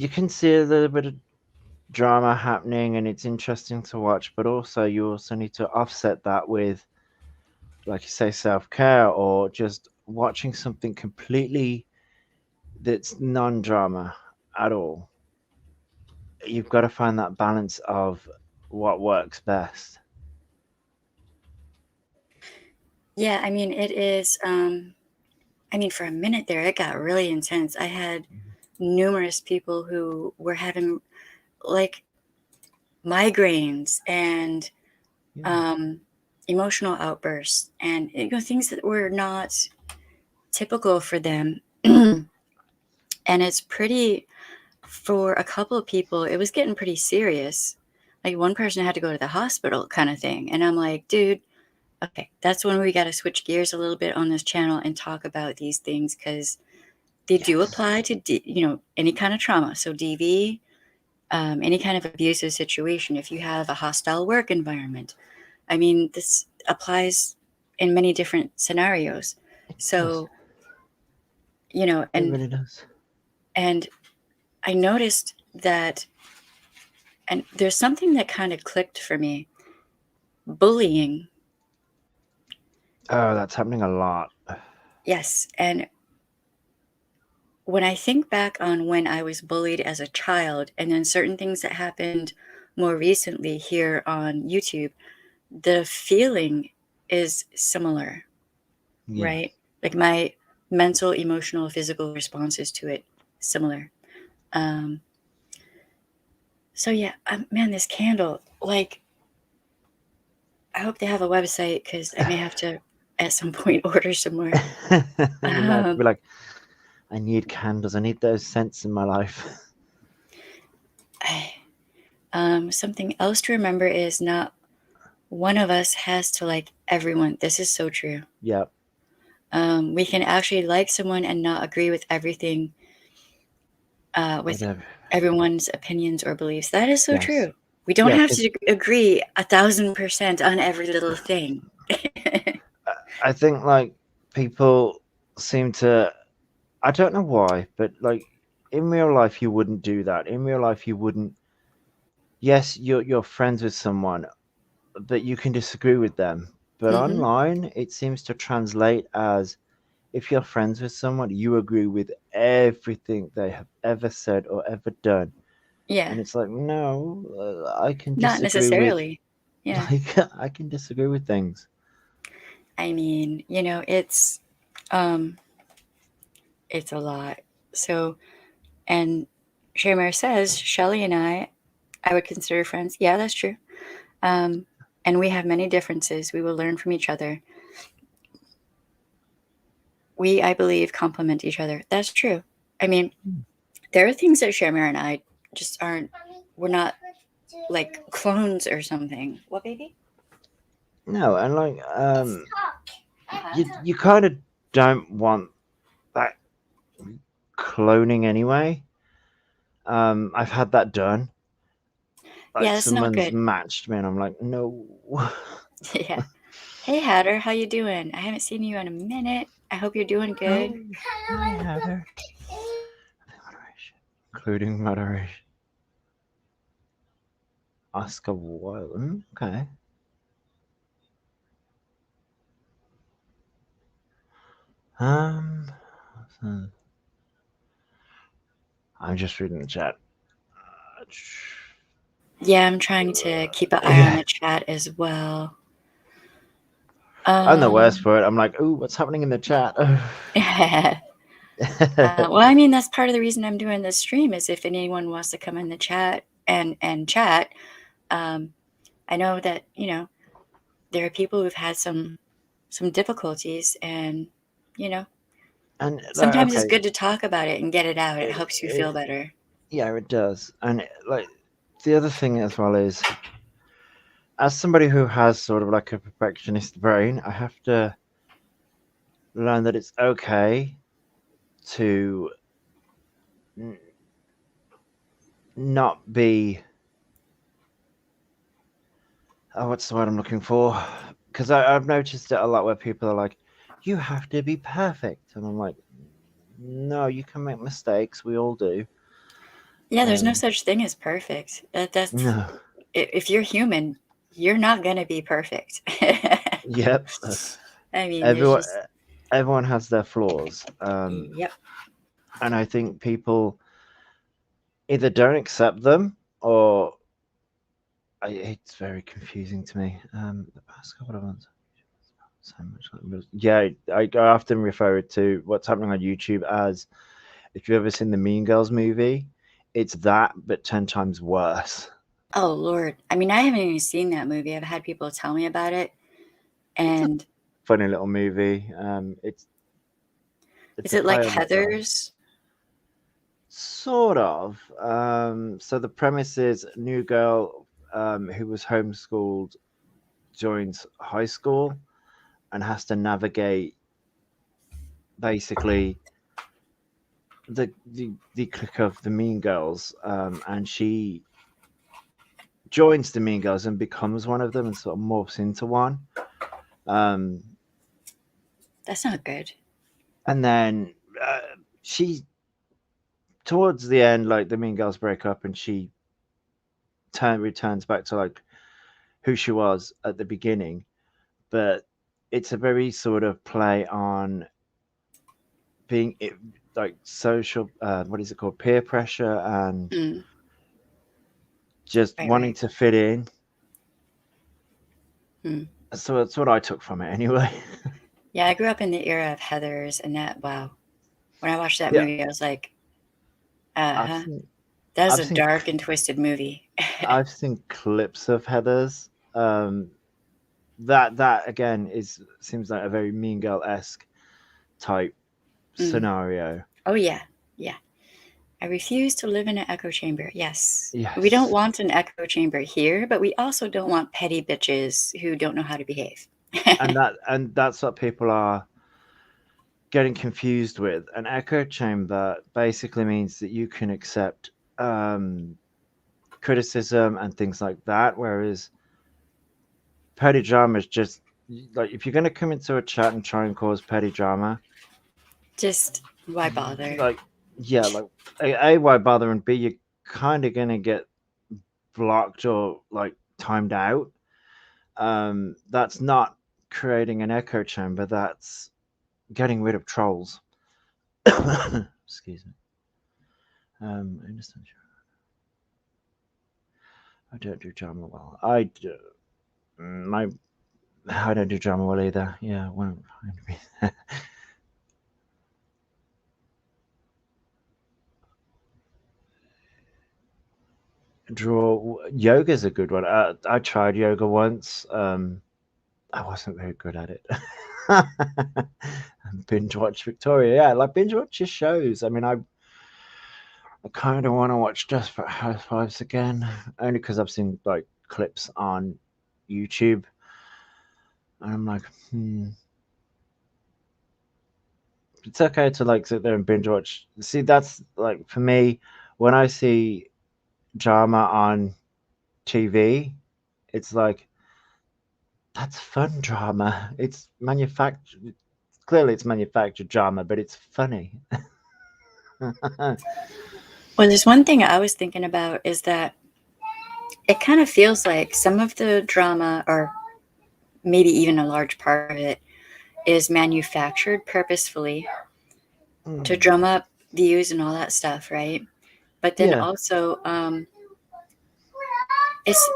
can see a little bit of drama happening and it's interesting to watch, but also you also need to offset that with, like you say, self-care, or just watching something completely that's non-drama at all. You've got to find that balance of what works best. Yeah, I mean, it is, for a minute there, it got really intense. I had numerous people who were having like migraines and emotional outbursts and things that were not typical for them. And it's pretty, for a couple of people, it was getting pretty serious. Like one person had to go to the hospital kind of thing. And I'm like, dude, okay, that's when we got to switch gears a little bit on this channel and talk about these things, because they do apply to, any kind of trauma. So DV, any kind of abusive situation, if you have a hostile work environment. I mean, this applies in many different scenarios. So, it really does. And I noticed that, and there's something that kind of clicked for me. Bullying. Oh, that's happening a lot. Yes. And when I think back on when I was bullied as a child, and then certain things that happened more recently here on YouTube, the feeling is similar, right? Like my mental, emotional, physical responses to it, similar. So yeah, man, this candle, like, I hope they have a website, because I may have to at some point order some more. You might have to be like, I need candles. I need those scents in my life. Something else to remember is not one of us has to like everyone. This is so true. Yep. We can actually like someone and not agree with everything, with everyone's opinions or beliefs. That is so true. We don't have to agree 1,000% on every little thing. I think like people seem to, I don't know why, but like in real life you wouldn't do that. In real life you wouldn't. Yes, you're friends with someone, but you can disagree with them. But online it seems to translate as, if you're friends with someone, you agree with everything they have ever said or ever done. Yeah. And it's like, no, I can disagree. Not necessarily. Yeah. Like, I can disagree with things. I mean, it's a lot. So, and Shamar says, Shelly and I would consider friends. Yeah, that's true. And we have many differences. We will learn from each other. We, I believe, complement each other. That's true. I mean, there are things that Shamar and I just aren't, we're not like clones or something. What, baby? No, and like, you kind of don't want that cloning anyway. I've had that done. Like Yeah, that's not someone's good. matched me, and I'm like, no. Yeah. Hey, Hatter, how you doing? I haven't seen you in a minute. I hope you're doing good. Hi, Heather. Moderation, including moderation. Oscar Wilde. Okay. Um, I'm just reading the chat. Yeah, I'm trying to keep an eye on Yeah, the chat as well. I'm the worst for it. I'm like, ooh, what's happening in the chat? Well, I mean, that's part of the reason I'm doing this stream is if anyone wants to come in the chat and chat. I know that there are people who've had some difficulties, and And sometimes it's okay, good to talk about it and get it out. It helps you feel it, better. yeah, it does. And like the other thing as well is, as somebody who has sort of like a perfectionist brain, I have to learn that it's okay to n- not be. Oh, what's the word I'm looking for? Because I've noticed it a lot where people are like, "You have to be perfect," and I'm like, "No, you can make mistakes. We all do." Yeah, there's no such thing as perfect. That's No. if you're human, you're not gonna be perfect. Yep. I mean, there's Everyone just everyone has their flaws, yep. and I think people either don't accept them or it's very confusing to me. The past couple of months, so much. Yeah, I often refer it to what's happening on YouTube as if you've ever seen the Mean Girls movie, it's that but 10 times worse. Oh Lord. I mean, I haven't even seen that movie. I've had people tell me about it, It's a and funny little movie. It's is a it like play on like the Heather's? sort of. So the premise is a new girl who was homeschooled joins high school and has to navigate basically the clique of the Mean Girls, and she joins the Mean Girls and becomes one of them and sort of morphs into one. Um, That's not good. and then she towards the end, like the Mean Girls break up, and she returns back to like who she was at the beginning. But it's a very sort of play on being like social. What is it called? Peer pressure and Mm, just right, wanting right. to fit in. Mm. So that's what I took from it anyway. Yeah, I grew up in the era of Heather's, and wow. When I watched that Yeah, movie, I was like, I've uh-huh. seen That is I've a seen dark and twisted movie. I've seen clips of Heather's. That again is seems like a very Mean Girl esque type Mm. scenario. Oh yeah, yeah. I refuse to live in an echo chamber. Yes. We don't Yes, want an echo chamber here, but we also don't want petty bitches who don't know how to behave. and that's what people are getting confused with. An echo chamber basically means that you can accept criticism and things like that, whereas petty drama is just like if you're going to come into a chat and try and cause petty drama, Just why bother? like yeah, like a why bother, and b you're kind of going to get blocked or like timed out. That's not creating an echo chamber. That's getting rid of trolls. Excuse me. I understand. I don't do drama well. I do. My I don't do drama well either. Yeah, won't find me. Draw yoga's a good one. I tried yoga once. I wasn't very good at it. And binge watch Victoria. Yeah, like binge watch your shows. I mean, I kind of want to watch Desperate Housewives again, only because I've seen like clips on YouTube, and I'm like, it's okay to like sit there and binge watch. See, that's like for me, when I see drama on TV, it's like that's fun drama. It's manufactured. Clearly, it's manufactured drama, but it's funny. Well, there's one thing I was thinking about is that it kind of feels like some of the drama, or maybe even a large part of it, is manufactured purposefully to Mm. drum up views and all that stuff, right? But then Yeah. also, it's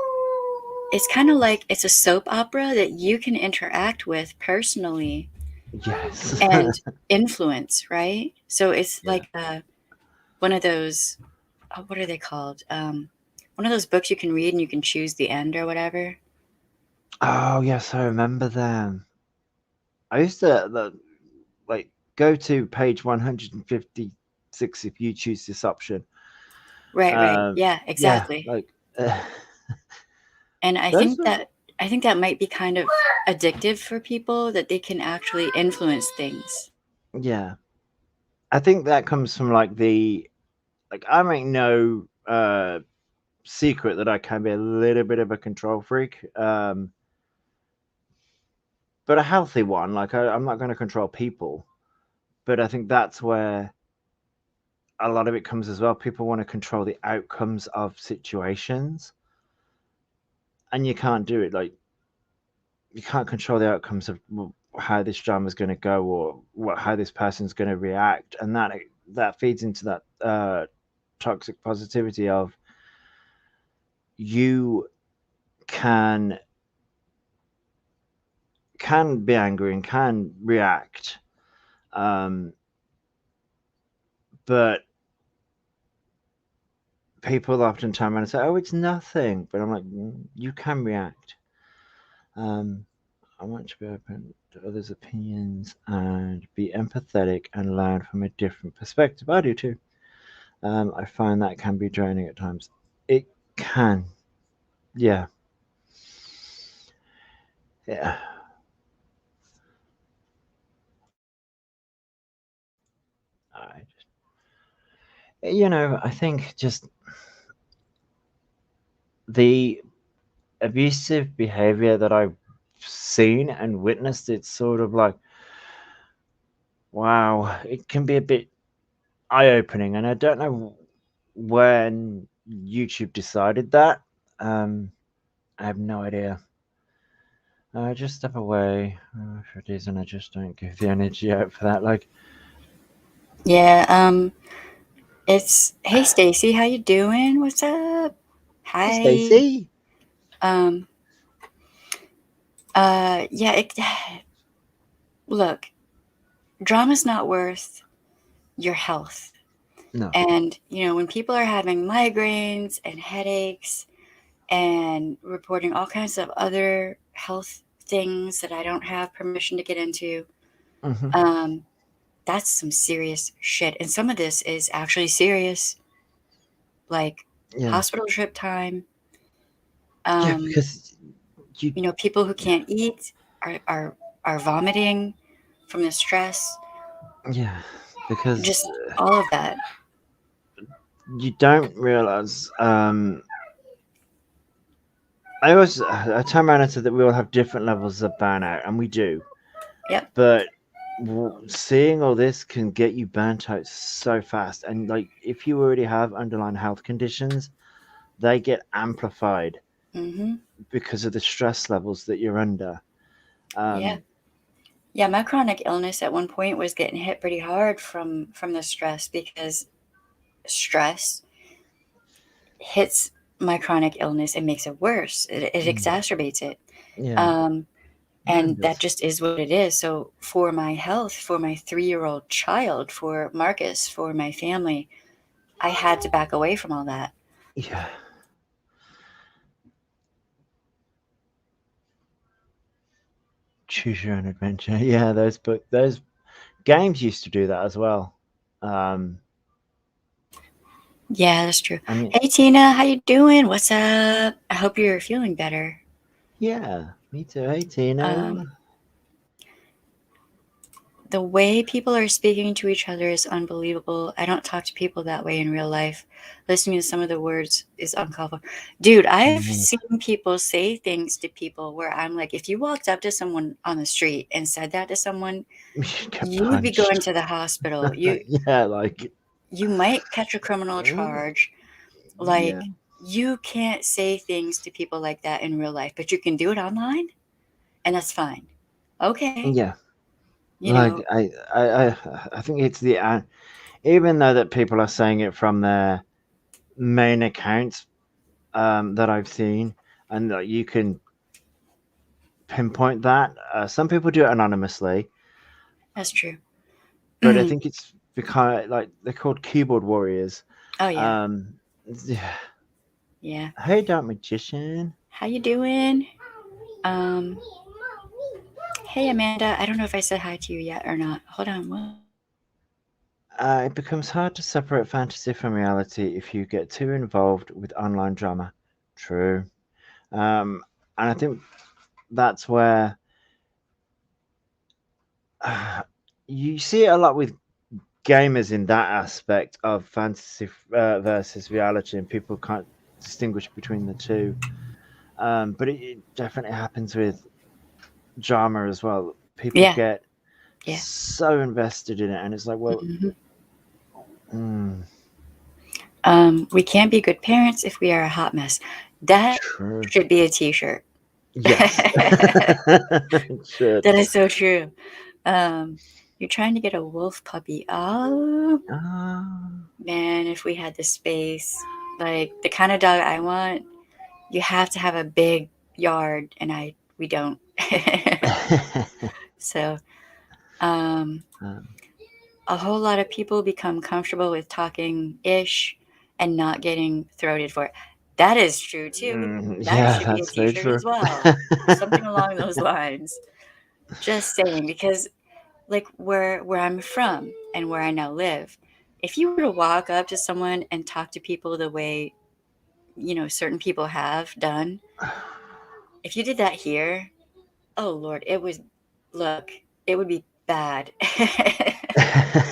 it's kind of like it's a soap opera that you can interact with personally Yes. and influence, right? So it's Yeah. like one of those, what are they called? One of those books you can read and you can choose the end or whatever. Oh yes, I remember them. I used to like go to page 156 if you choose this option. Right, right. Um, Yeah, yeah, exactly. like And those are I think that might be kind of addictive for people that they can actually influence things. yeah. I think that comes from like the like I make no secret that I can be a little bit of a control freak, but a healthy one. Like I'm not going to control people, but I think that's where a lot of it comes as well. People want to control the outcomes of situations, and you can't do it. Like you can't control the outcomes of how this drama is going to go or how this person's going to react, and that feeds into that toxic positivity of you can be angry and can react, um, but people often turn around and say, "Oh, it's nothing," but I'm like, you can react. Um, I want to be open to others' opinions and be empathetic and learn from a different perspective. I do too. I find that can be draining at times. It can, yeah, yeah. I I think just the abusive behavior that I've seen and witnessed, it's sort of like, wow, it can be a bit eye opening. And I don't know when YouTube decided that. Um, I have no idea. I just step away for it is, and I just don't give the energy out for that. Like, Yeah, it's hey Stacy, how you doing? What's up? hey, Hi. Stacey. Um yeah, look, drama's not worth your health. No. And, when people are having migraines and headaches and reporting all kinds of other health things that I don't have permission to get into, Hmm. um, that's some serious shit. And some of this is actually serious, like Yeah. hospital trip time. Yeah, Um, because you. People who Yeah. can't eat are vomiting from the stress, Yeah, because just all of that. you don't realize. I turn around and said that we all have different levels of burnout, and we do. Yep. But seeing all this can get you burnt out so fast, and like if you already have underlying health conditions, they get amplified Mm-hmm. because of the stress levels that you're under. Yeah. Um, Yeah, my chronic illness at one point was getting hit pretty hard from the stress, because stress hits my chronic illness and makes it worse. It mm, exacerbates it. yeah, Um, yeah, it and that does. just is what it is. So for my health, for my 3-year-old child, for Marcus, for my family, I had to back away from all that. Yeah, choose your own adventure. Yeah, those games used to do that as well. Um, Yeah, that's true. I mean, Hey Tina, how you doing? What's up? I hope you're feeling better. yeah, me too. Hey, Tina. Um, the way people are speaking to each other is unbelievable. I don't talk to people that way in real life. Listening to some of the words is uncalled for. Dude, I've Mm, seen people say things to people where I'm like, if you walked up to someone on the street and said that to someone, you should get you would be going punched. to the hospital. Yeah, like You might catch a criminal mm, charge. yeah, Like, you can't say things to people like that in real life, but you can do it online, and that's fine. Okay, yeah. you Like know, I think it's the even though that people are saying it from their main accounts that I've seen, and that you can pinpoint that. Some people do it anonymously, that's true. but I think it's because like they're called keyboard warriors. Oh yeah, Um, yeah. yeah. Hey, Dark Magician. How you doing? Um, hey Amanda. I don't know if I said hi to you yet or not. Hold on one second. It becomes hard to separate fantasy from reality if you get too involved with online drama. True. And I think that's where you see it a lot with gamers in that aspect of fantasy versus reality, and people can't distinguish between the two. But it definitely happens with drama as well. People Yeah, get yeah. so invested in it, and it's like, well, Hmm. mm, We can't be good parents if we are a hot mess. That true. should be a T-shirt. Yes, That it should. is so true. Um, you're trying to get a wolf puppy. Oh Ah. man, if we had the space, like the kind of dog I want, you have to have a big yard, and we don't. So, um, Um, a whole lot of people become comfortable with talking ish and not getting throated for it. That is true too. That yeah, should be a that's very T-shirt true. as well. Something along those lines. Just saying, because like where I'm from and where I now live, if you were to walk up to someone and talk to people the way certain people have done, if you did that here, oh Lord, look, it would be bad.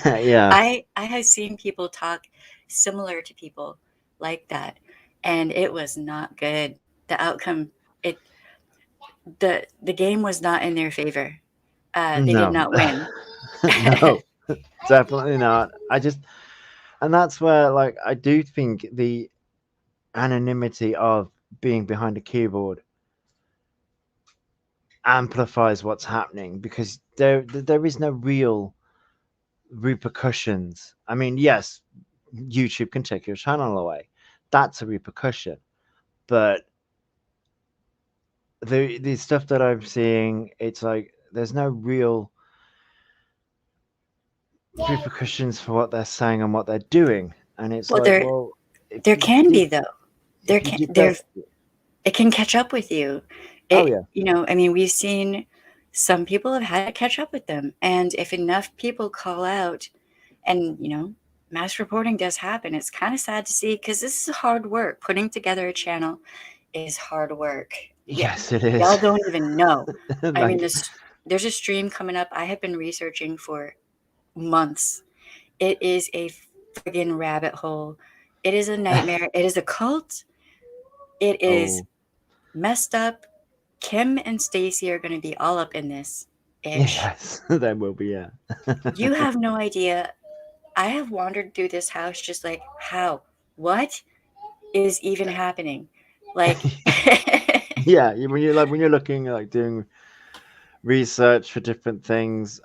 Yeah. I have seen people talk similar to people like that, and it was not good. The outcome, it the game was not in their favor. They did No. not win. No, definitely not. And that's where, like, I do think the anonymity of being behind a keyboard amplifies what's happening because there is no real repercussions. I mean, yes, YouTube can take your channel away. That's a repercussion. But the stuff that I'm seeing, it's like there's no real repercussions for what they're saying and what they're doing. And it's Well, like, well, there can be though. There if you can did there that, It can catch up with you. oh It yeah, I mean, we've seen some people have had it catch up with them, and if enough people call out, and mass reporting does happen. It's kind of sad to see because this is hard work. Putting together a channel is hard work. Yeah, yes, it y'all is. don't even know. I mean, Like, there's a stream coming up. I have been researching for months. It is a friggin' rabbit hole. It is a nightmare. It is a cult. It is oh messed up. Kim and Stacy are going to be all up in this ish. yes, there will be, yeah. You have no idea. I have wandered through this house just like, how? What is even happening? Like, Yeah, when you're looking like doing research for different things,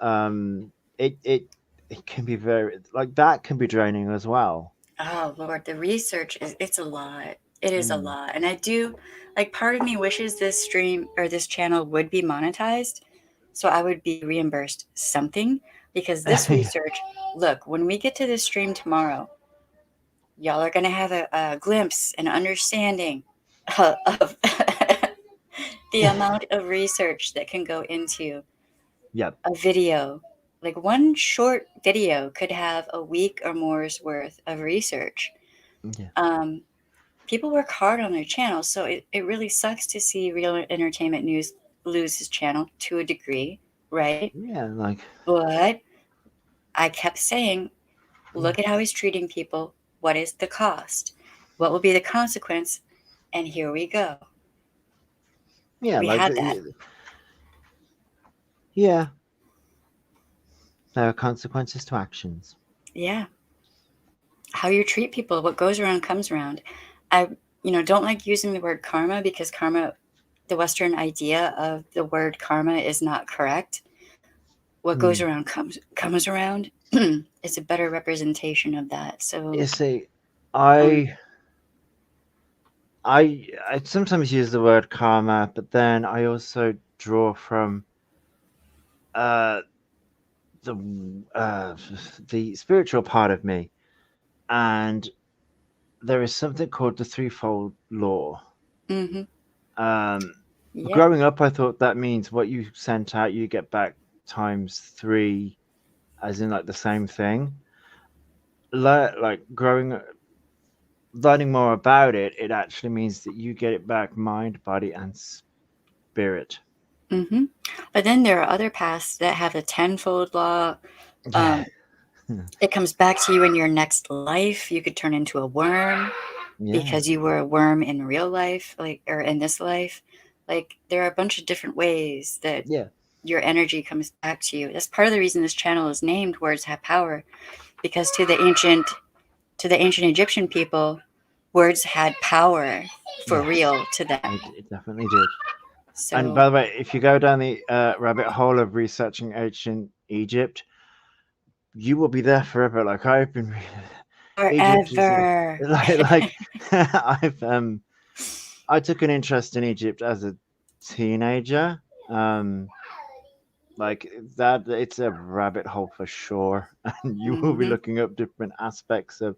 it can be very like that can be draining as well. oh Lord, the research it's a lot. It is a Mm. lot. And I do like part of me wishes this stream or this channel would be monetized so I would be reimbursed something because this Yeah. research, look, when we get to this stream tomorrow, y'all are going to have a glimpse, an understanding of the amount of research that can go into Yep. a video. Like one short video could have a week or more's worth of research. Yeah. Um, People work hard on their channels, so it really sucks to see Real Entertainment News lose his channel to a degree. right? Yeah, like But I kept saying, look at how he's treating people. What is the cost? What will be the consequence? And here we go. yeah, We like had that. yeah, there are consequences to actions. Yeah. How you treat people, what goes around comes around. I, don't like using the word karma because karma, the Western idea of the word karma is not correct. What goes Mm. around comes around. It's a better representation of that. So, You see, um, I I sometimes use the word karma, but then I also draw from uh the uh the spiritual part of me, and there is something called the threefold law. mm-hmm, Um, yep, growing up, I thought that means what you sent out, you get back times three, as in like the same thing. Like learning more about it, it actually means that you get it back mind, body, and spirit. mm-hmm. But then there are other paths that have a tenfold law. Yeah, Um, it comes back to you in your next life. You could turn into a worm yeah, because you were a worm in real life, like, or in this life. Like, there are a bunch of different ways that yeah, your energy comes back to you. That's part of the reason this channel is named Words Have Power, because to the ancient Egyptian people, words had power for yes, real to them. it definitely did. And by So the way, if you go down the rabbit hole of researching ancient Egypt, you will be there forever. Like I've been reading. Egypt is forever. like I've I took an interest in Egypt as a teenager. Um, like that, it's a rabbit hole for sure, and you will be Hmm. looking up different aspects of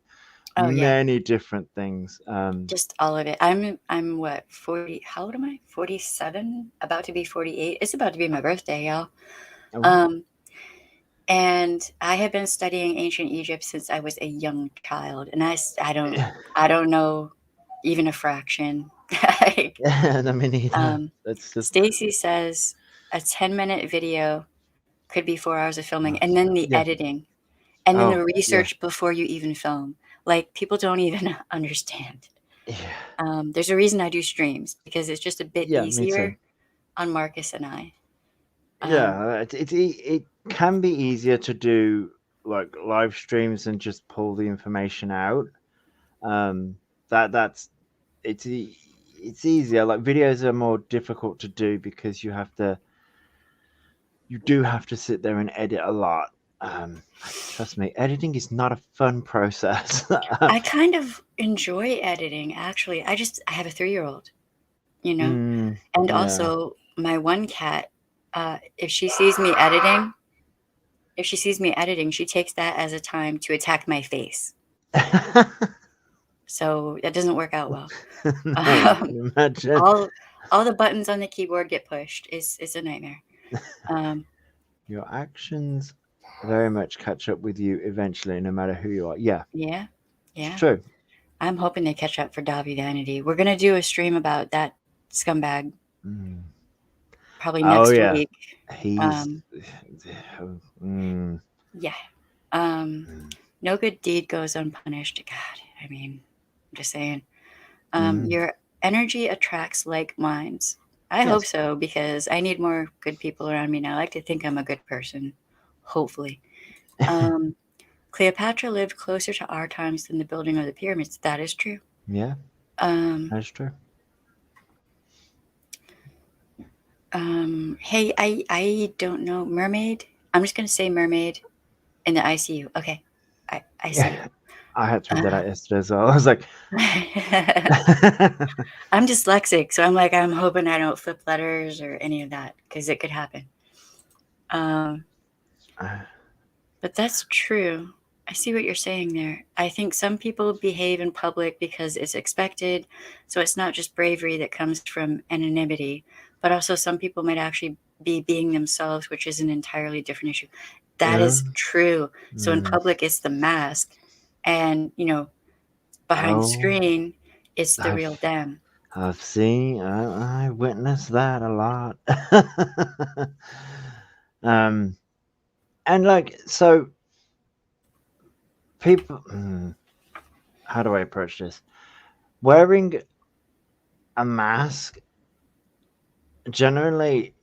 Oh yeah, many different things. just all of it. I'm what, 40? How old am I? 47. About to be 48. It's about to be my birthday, y'all. Oh, Um, and I have been studying ancient Egypt since I was a young child, and I don't know even a fraction. Like, yeah, I mean, either. um, It's just Stacy says a 10-minute video could be 4 hours of filming, and then the yeah. editing, and then the Oh, yeah, research before you even film. Like, people don't even understand. yeah, There's a reason I do streams because it's just a bit yeah. Me too. easier on Marcus and I. Um, Yeah, it can be easier to do like live streams and just pull the information out. Um, that's it's it's easier. Like videos are more difficult to do because you do have to sit there and edit a lot. Trust me, editing is not a fun process. I kind of enjoy editing, actually. I have a 3-year-old, you know, Mm, and yeah. also my one cat. If she sees me editing, she takes that as a time to attack my face. So that doesn't work out well. No, I Um, can imagine. all the buttons on the keyboard get pushed. It's a nightmare. Um, Your actions very much catch up with you eventually, no matter who you are. Yeah, yeah, it's yeah. true. I'm hoping they catch up for Davi Vanity. We're gonna do a stream about that scumbag Mm. probably Oh next yeah, week. he's. Um, Mm, yeah. Um, mm, no good deed goes unpunished. God, I mean, I'm just saying. mm. Your energy attracts like minds. I hope Yes. so because I need more good people around me now. I like to think I'm a good person. Hopefully. Um, Cleopatra lived closer to our times than the building of the pyramids. That is true. Yeah, Um, that's true. hey, I don't know. Mermaid? I'm just going to say mermaid in the ICU. Okay. I see Yeah, I had to read that out yesterday as well. I was like, you. I'm dyslexic, so I'm hoping I don't flip letters or any of that because it could happen. Um, but that's true. I see what you're saying there. I think some people behave in public because it's expected, so it's not just bravery that comes from anonymity, but also some people might actually be being themselves, which is an entirely different issue. That is true. So in mm, public, it's the mask, and behind the oh, screen, it's the I've real them. I've witnessed that a lot. And like, so people, how do I approach this? Wearing a mask, generally,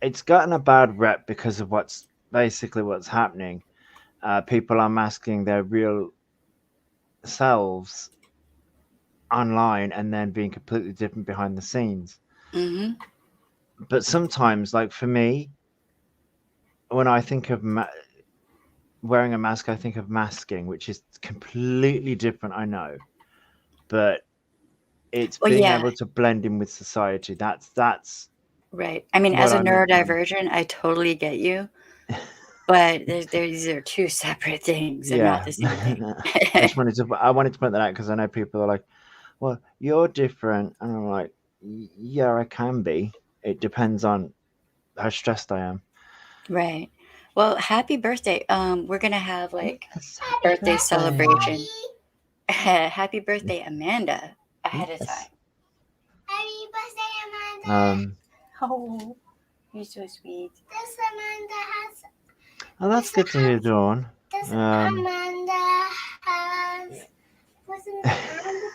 it's gotten a bad rep because of what's happening. People are masking their real selves online and then being completely different behind the scenes. Mm-hmm. But sometimes, like for me, when I think of wearing a mask, I think of masking, which is completely different, I know, but it's Well, being yeah, able to blend in with society. That's right. I mean, as what a I meant by neurodivergent, I totally get you. But these are two separate things and not yeah. the same thing. I wanted to point that out because I know people are like, well, you're different, and I'm like, yeah, I can be. It depends on how stressed I am. Right. Well, happy birthday. We're gonna have like Yes, a happy birthday birthday. celebration. Happy birthday, Amanda, ahead of Yes. time. Happy birthday, Amanda. Oh, you're so sweet. This Amanda has. Oh, that's good to hear, Dawn. This Um, Amanda has. Wasn't the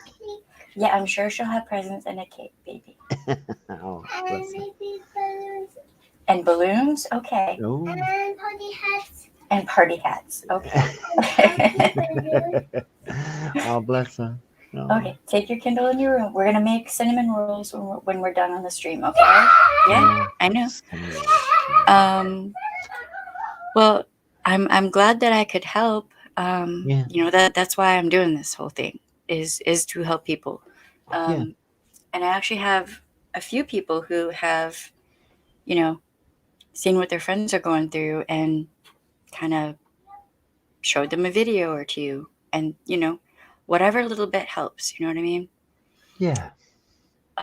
cake Yeah, I'm sure she'll have presents and a cake, baby. oh, and bless her. maybe balloons And balloons? Okay. Oh. and party hats. And party hats. Okay. Oh, bless her. Oh. Okay, take your Kindle in your room. We're gonna make cinnamon rolls when we're done on the stream, okay? Yeah, Oh, I know. cinnamon. Well, I'm glad that I could help. Yeah. You know that's why I'm doing this whole thing is to help people. Yeah. And I actually have a few people who have, you know, seen what their friends are going through and kind of showed them a video or two, and whatever little bit helps. You know what I mean? Yeah.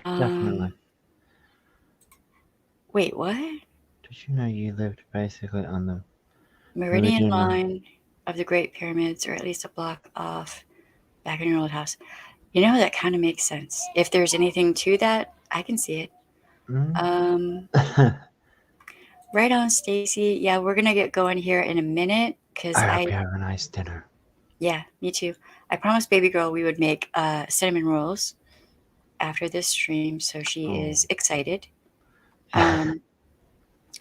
Definitely. Wait, what? Did you know you lived basically on the Meridian Meridian line? line of the Great Pyramids, or at least a block off, back in your old house. You know, that kind of makes sense. If there's anything to that, I can see it. Mm. Right on, Stacy. Yeah, we're gonna get going here in a minute because I hope you have a nice dinner. Yeah, me too. I promised baby girl we would make cinnamon rolls after this stream, so she is excited.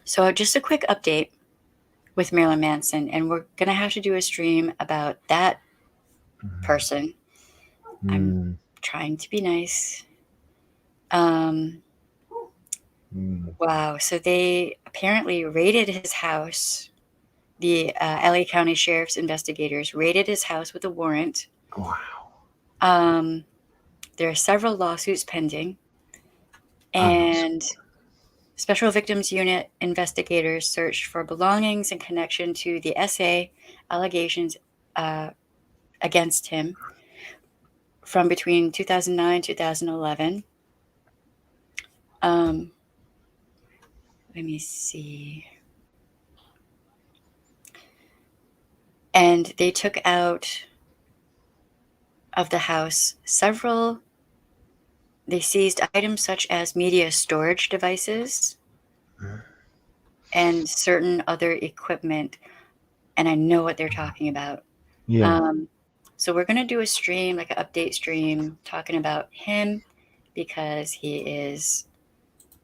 So just a quick update with Marilyn Manson, and we're gonna have to do a stream about that person. I'm trying to be nice. Wow. So they apparently raided his house. The LA County Sheriff's investigators raided his house with a warrant. Wow. There are several lawsuits pending. And Special Victims Unit investigators searched for belongings in connection to the SA allegations against him from between 2009 and 2011. Let me see. And they took out of the house they seized items such as media storage devices and certain other equipment. And I know what they're talking about. Yeah. So we're going to do a stream, like an update stream, talking about him because he is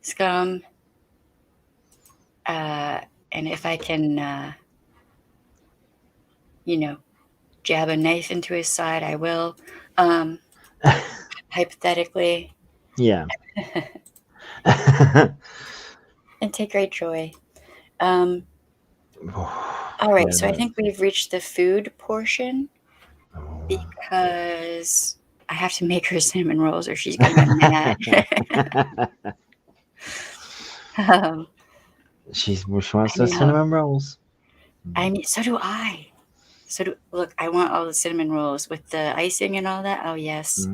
scum. And if I can, jab a knife into his side, I will. Hypothetically. Yeah. And take great joy. All right, so I think we've reached the food portion because I have to make her cinnamon rolls or she's going to get mad. She wants those cinnamon rolls. I mean, so do I. Look, I want all the cinnamon rolls with the icing and all that. Oh, yes.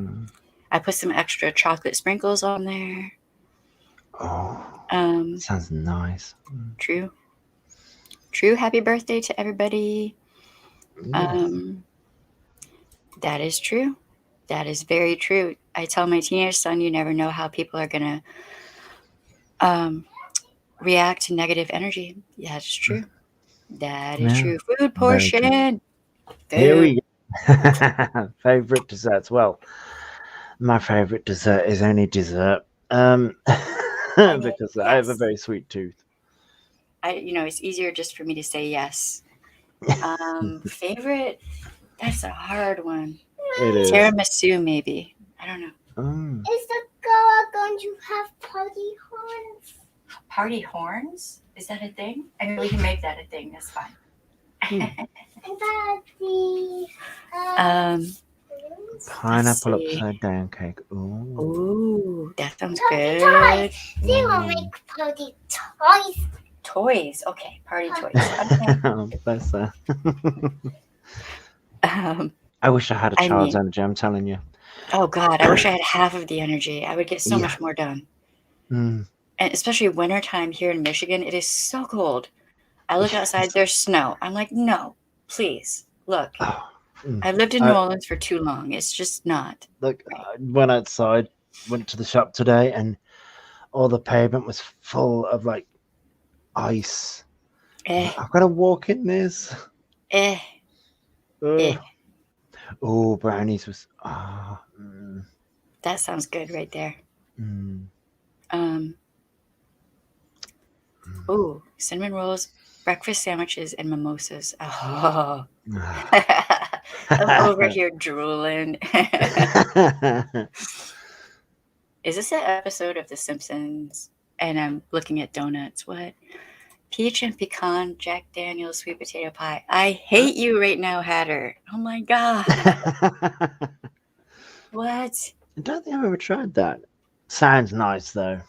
I put some extra chocolate sprinkles on there. Sounds nice. True. Happy birthday to everybody. Yes. That is true. That is very true. I tell my teenage son, you never know how people are going to react to negative energy. Yeah, that's true. That is Yeah, true. Food very true. portion. Here Food. we go. Favorite desserts. Well, my favorite dessert is only dessert. Because I have a Yes. very sweet tooth. It's easier just for me to say yes. Favorite? That's a hard one. It is. Tiramisu, maybe. I don't know. Mm. Is the girl going to have party horns? Party horns? Is that a thing? I mean, we can make that a thing. That's fine. And that the Pineapple Let's see. upside down cake. Ooh. Ooh, that sounds Party good. they will make party toys. Toys. Okay, party toys. Okay. Bless her. Um, I wish I had a I child's mean- energy, I'm telling you. oh God, I wish I had half of the energy. I would get so Yeah. much more done. Mm. And especially wintertime here in Michigan, it is so cold. I look outside, there's snow. I'm like, no, please, look. Oh, I lived in New Orleans for too long. It's just not. look, I went outside, went to the shop today, and all the pavement was full of like ice. I've got to walk in this. Oh, brownies was. That sounds good right there. Mm. Ooh, cinnamon rolls, breakfast sandwiches, and mimosas. Oh. I'm over here drooling. Is this an episode of The Simpsons? And I'm looking at donuts. What? Peach and pecan, Jack Daniel's sweet potato pie. I hate you right now, Hatter. Oh my God. What? I don't think I've ever tried that. Sounds nice though.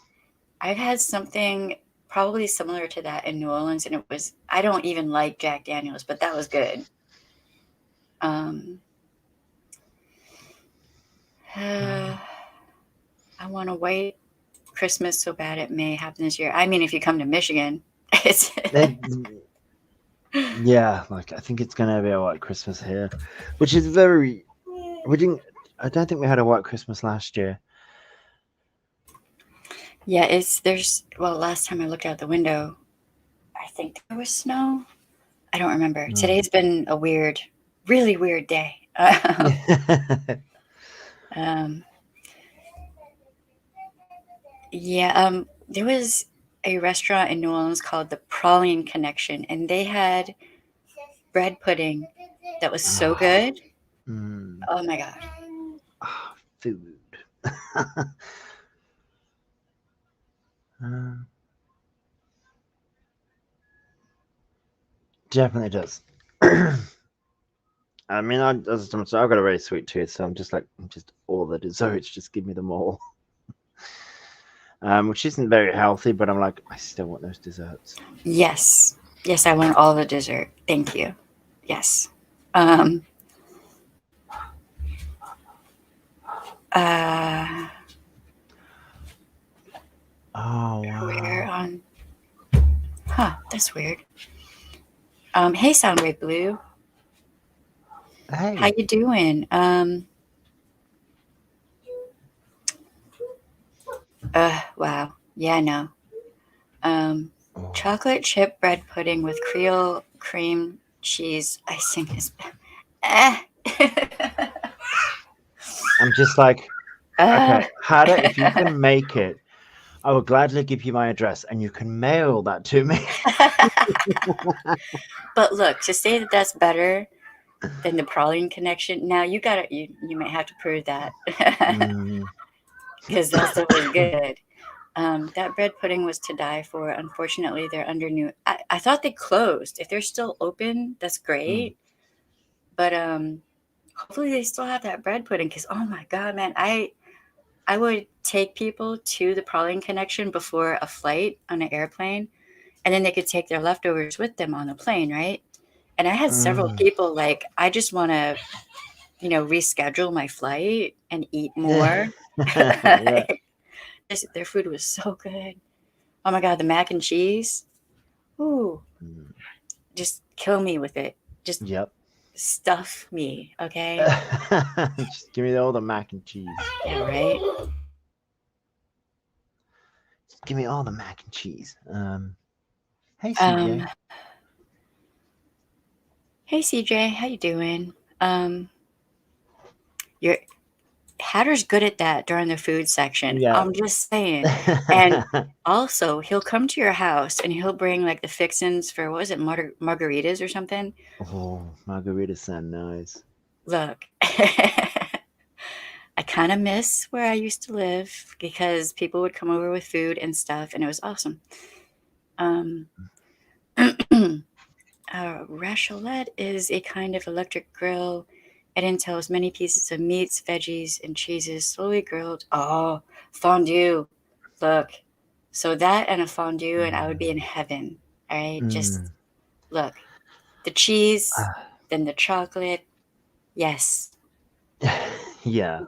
I've had something probably similar to that in New Orleans, and I don't even like Jack Daniel's, but that was good. I want a white Christmas so bad it may happen this year. I mean, if you come to Michigan, it's yeah, like I think it's gonna be a white Christmas here, which is very. I don't think we had a white Christmas last year. yeah. Last time I looked out the window, I think there was snow. I don't remember. Today's been a really weird day. Yeah, there was a restaurant in New Orleans called the Praline Connection, and they had bread pudding that was so good. Oh my God. Food. Definitely does. I mean, I've got a very sweet tooth, so I'm just all the desserts, just give me them all. Which isn't very healthy, but I'm like, I still want those desserts. Yes, I want all the dessert. Thank you. Yes. Oh wow. That's weird. Hey, Soundwave Blue. Hey. How you doing? Wow. Yeah, I know. Chocolate chip bread pudding with Creole cream cheese icing is. I'm just like, okay, Hada, if you can make it, I will gladly give you my address, and you can mail that to me. But look, to say that that's better than the Praline Connection, now you might have to prove that because that stuff was good. That bread pudding was to die for. Unfortunately, they're under new. I thought they closed. If they're still open, that's great. But hopefully they still have that bread pudding because oh my God, man, I would take people to the Praline Connection before a flight on an airplane, and then they could take their leftovers with them on the plane, right? And I had several people like, I just want to, reschedule my flight and eat more. Yeah. Their food was so good. Oh my God, the mac and cheese. Ooh. Just kill me with it. Just stuff me, okay? Just give me all the mac and cheese. Yeah, right? Give me all the mac and cheese. Hey, Um, CJ. hey CJ, how you doing? Your Hatter's good at that during the food section. Yeah. I'm just saying. And also, he'll come to your house and he'll bring like the fixins for what was it, margaritas or something. Oh, margaritas sound nice. Look, I kind of miss where I used to live because people would come over with food and stuff, and it was awesome. Um, Rachelette is a kind of electric grill. It entails many pieces of meats, veggies, and cheeses slowly grilled. Oh, fondue. Look. So that and a fondue, and I would be in heaven. All right. Just look. The cheese, then the chocolate. Yes. Yeah.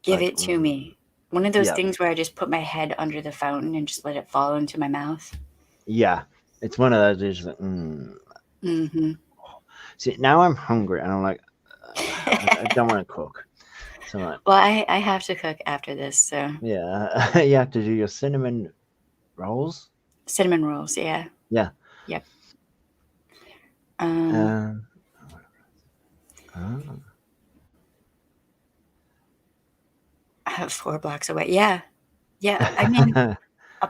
Give Like, it to me. One of those yeah. things where I just put my head under the fountain and just let it fall into my mouth. Yeah. It's one of those dishes like, Mm-hmm. See, now I'm hungry and I'm like, I don't want to cook. So I'm like, Well, I have to cook after this, so yeah, you have to do your cinnamon rolls. cinnamon rolls, yeah. Yeah. Yep. Oh. I have 4 blocks away. Yeah. Yeah. I mean, a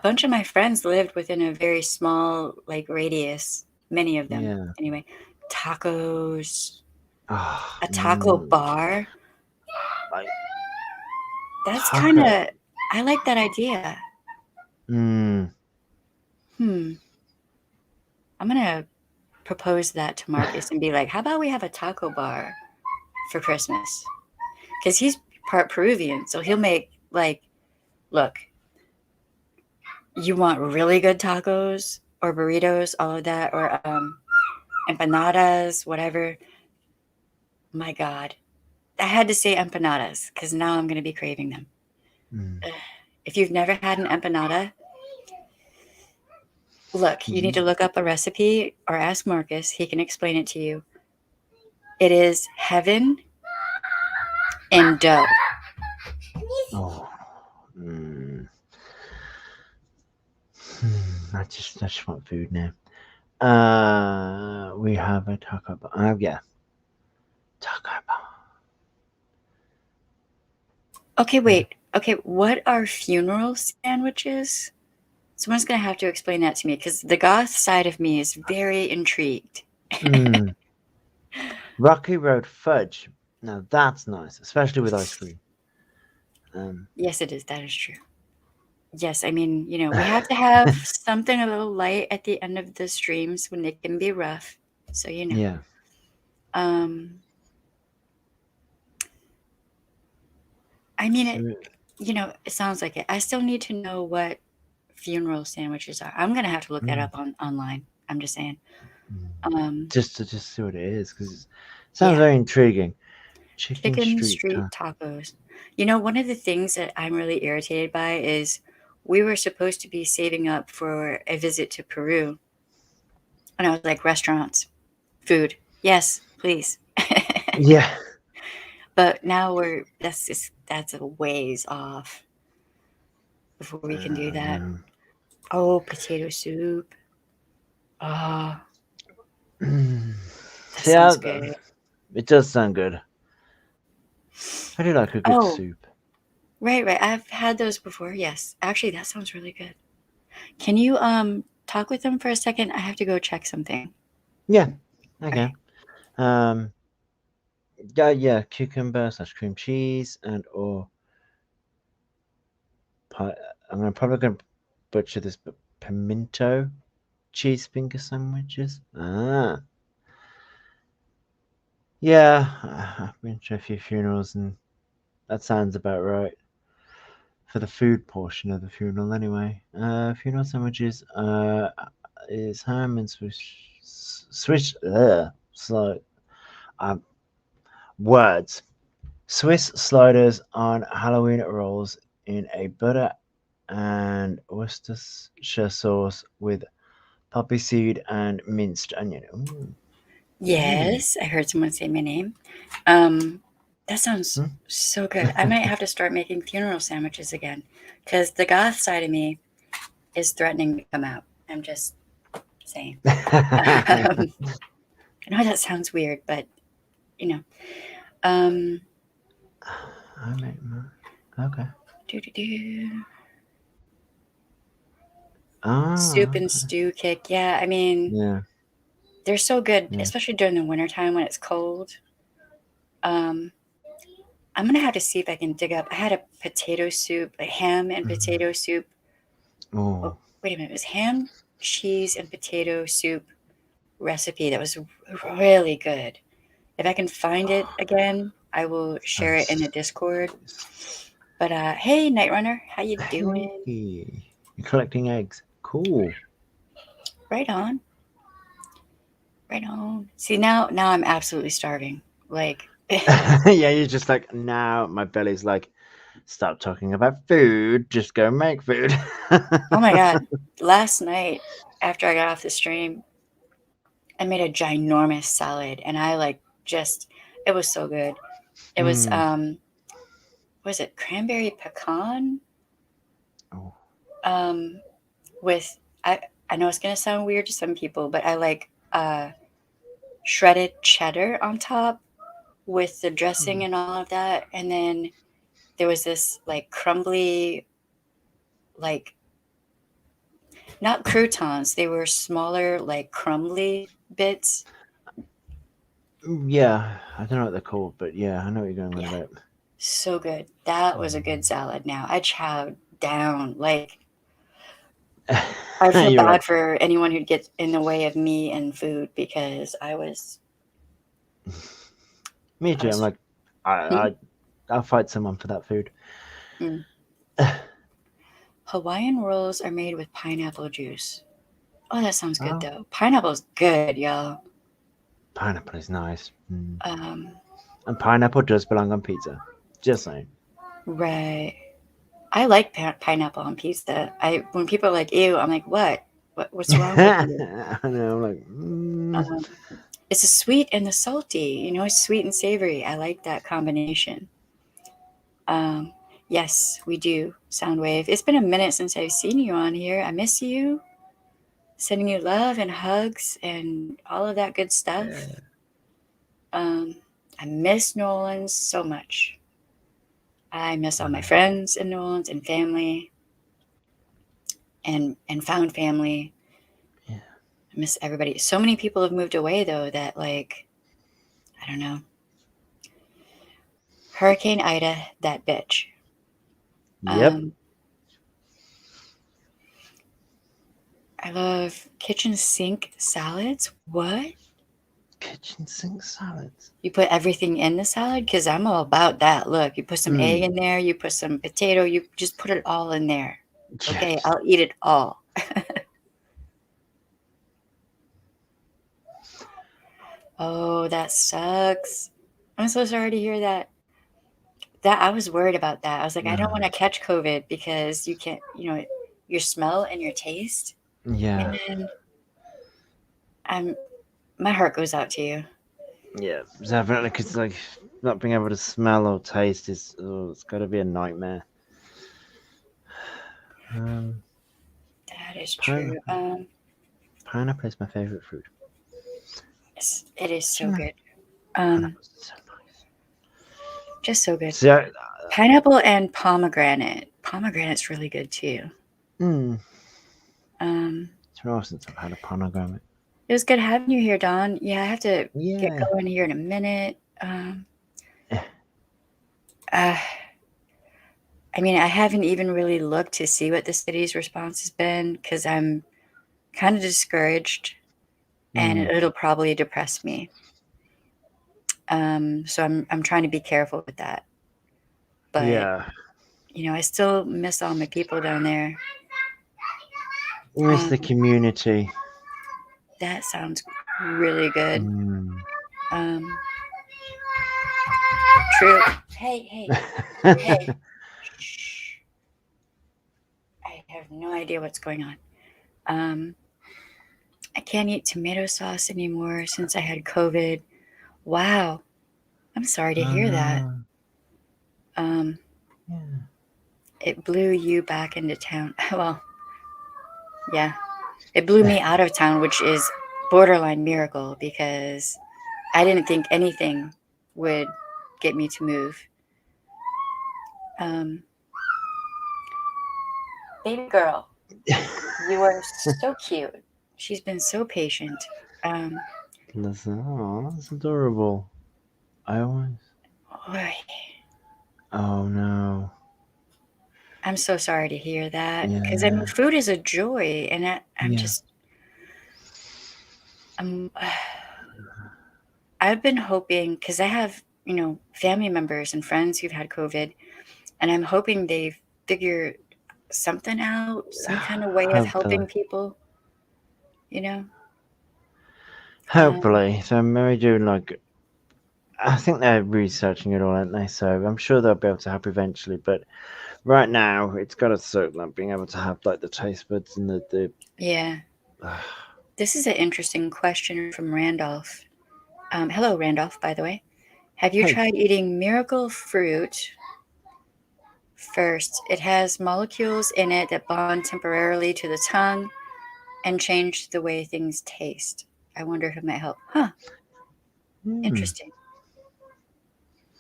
bunch of my friends lived within a very small like radius. Many of them. Yeah. Anyway, tacos, Oh, a taco bar. like That's kind taco. of I like that idea. Mm. I'm gonna propose that to Marcus and be like, "How about we have a taco bar for Christmas?" Because he's part Peruvian, so he'll make like, look, you want really good tacos or burritos, all of that, or empanadas, whatever. My God, I had to say empanadas because now I'm going to be craving them. If you've never had an empanada, look, you need to look up a recipe or ask Marcus. He can explain it to you. It is heaven in dough. Oh. I just want food now. We have a taco bar. Yeah. Taco bar. Okay, wait. Okay, what are funeral sandwiches? Someone's going to have to explain that to me because the goth side of me is very intrigued. Rocky Road fudge. Now that's nice, especially with ice cream. Yes, it is. That is true. Yes, I mean, we have to have something a little light at the end of the streams when it can be rough. So, Yeah. I mean, it sounds like it. I still need to know what funeral sandwiches are. I'm going to have to look that up online. I'm just saying. Just to see what it is because it sounds Yeah. very intriguing. Chicken street tacos. One of the things that I'm really irritated by is we were supposed to be saving up for a visit to Peru. And I was like, restaurants, food. Yes, please. Yeah. But now that's a ways off before we can do that. Oh, potato soup. Oh, that sounds good. It does sound good. I do like a good soup. Right. I've had those before. Yes. Actually, that sounds really good. Can you talk with them for a second? I have to go check something. Yeah. Okay. Yeah, cucumber / cream cheese or I'm probably gonna butcher this, but pimento cheese finger sandwiches. Yeah, I've been to a few funerals, and that sounds about right for the food portion of the funeral. Anyway, funeral sandwiches is ham and Swiss. So, words. Swiss sliders on Halloween rolls in a butter and Worcestershire sauce with poppy seed and minced onion. Ooh. Yes, I heard someone say my name. That sounds so good. I might have to start making funeral sandwiches again because the goth side of me is threatening to come out. I'm just saying. I know that sounds weird, but you know. Um, Okay. doo-doo-doo. Soup Oh, and stew kick. Yeah, I mean, yeah. they're so good, Yeah. especially during the wintertime when it's cold. Um, I'm gonna have to see if I can dig up. I had a potato soup, a ham and potato soup. Oh. Wait a minute, it was ham, cheese, and potato soup recipe that was really good. If I can find it again, I will share it in the Discord. But hey, Night Runner, how you doing? Hey, you're collecting eggs. Cool. Right on, right on. See now I'm absolutely starving. Like, Yeah, you're just like, now my belly's like, stop talking about food, just go make food. oh my god, last night after I got off the stream, I made a ginormous salad, and I like just it was so good. It was was it cranberry pecan? Oh. Um, with I know it's gonna sound weird to some people, but I like shredded cheddar on top with the dressing and all of that, and then there was this like crumbly, like not croutons, they were smaller like crumbly bits. Yeah, I don't know what they're called, but yeah, I know what you're going on Yeah, about. so good. That was a good salad. Now I chowed down. Like I feel You're like, bad for anyone who'd get in the way of me and food because me I too. I'm was like, I'll fight someone for that food. mm. Hawaiian rolls are made with pineapple juice. Oh, that sounds good Oh, though. Pineapple's good, y'all. pineapple is nice. Um, And pineapple does belong on pizza. Just saying. right. I like pineapple on pizza. I when people are like, "Ew," I'm like, "What? What's wrong with you?" I know, I'm like, Um, it's the sweet and the salty. You know, it's sweet and savory. I like that combination. Um, yes, we do. Soundwave. It's been a minute since I've seen you on here. I miss you. Sending you love and hugs and all of that good stuff. Um, I miss New Orleans so much. I miss all my friends in New Orleans and family and found family. yeah. I miss everybody. So many people have moved away though that like I don't know. Hurricane Ida, that bitch. Yep. Um, I love kitchen sink salads. What? Kitchen sink salads. You put everything in the salad? Because I'm all about that. Look, you put some egg in there, you put some potato, you just put it all in there. Okay, Yes. I'll eat it all. Oh, that sucks. I'm so sorry to hear that. That I was worried about that. I was like, I don't want to catch COVID because you can't, your smell and your taste. Yeah. Man, I'm my heart goes out to you. Yeah. Definitely, because like not being able to smell or taste is, it's got to be a nightmare. Um, That is true. pineapple. Pineapple is my favorite fruit. It is so Mm. good. Pineapple's so nice. Just so good. So, Pineapple and pomegranate. Pomegranate's really good too. mm, Um, it's been a while since I've had a pomegranate. it was good having you here, Don. Yeah, I have to get Yeah. going here in a minute. Eh, Uh, I mean, I haven't even really looked to see what the city's response has been because I'm kind of discouraged, and Mm, it'll probably depress me. So I'm trying to be careful with that. But yeah. I still miss all my people down there. You miss Um, the community. that sounds really good. Mm. Um, true. Hey, hey. Shh. I have no idea what's going on. Um, I can't eat tomato sauce anymore since I had COVID. Wow. I'm sorry to Oh hear that. no. Um, Yeah. it blew you back into town. Well, Yeah. It blew me out of town, which is borderline miracle because I didn't think anything would get me to move. Baby girl, you are so cute. She's been so patient. Listen, oh, that's adorable. I always. Oy, Oh no. I'm so sorry to hear that because I mean, Yeah. food is a joy, and I'm Yeah. just, I'm, I've been hoping because I have, family members and friends who've had COVID, and I'm hoping they've figured something out, some kind of way of Hopefully. helping people, you know? Um, Hopefully. So maybe doing like. I think they're researching it all, aren't they? So I'm sure they'll be able to help eventually. But right now, it's got to suck like being able to have like the taste buds and the. yeah. This is an interesting question from Randolph. Hello, Randolph, by the way. Have you Hey. tried eating miracle fruit first? It has molecules in it that bond temporarily to the tongue and change the way things taste. I wonder if it might help. Huh, interesting.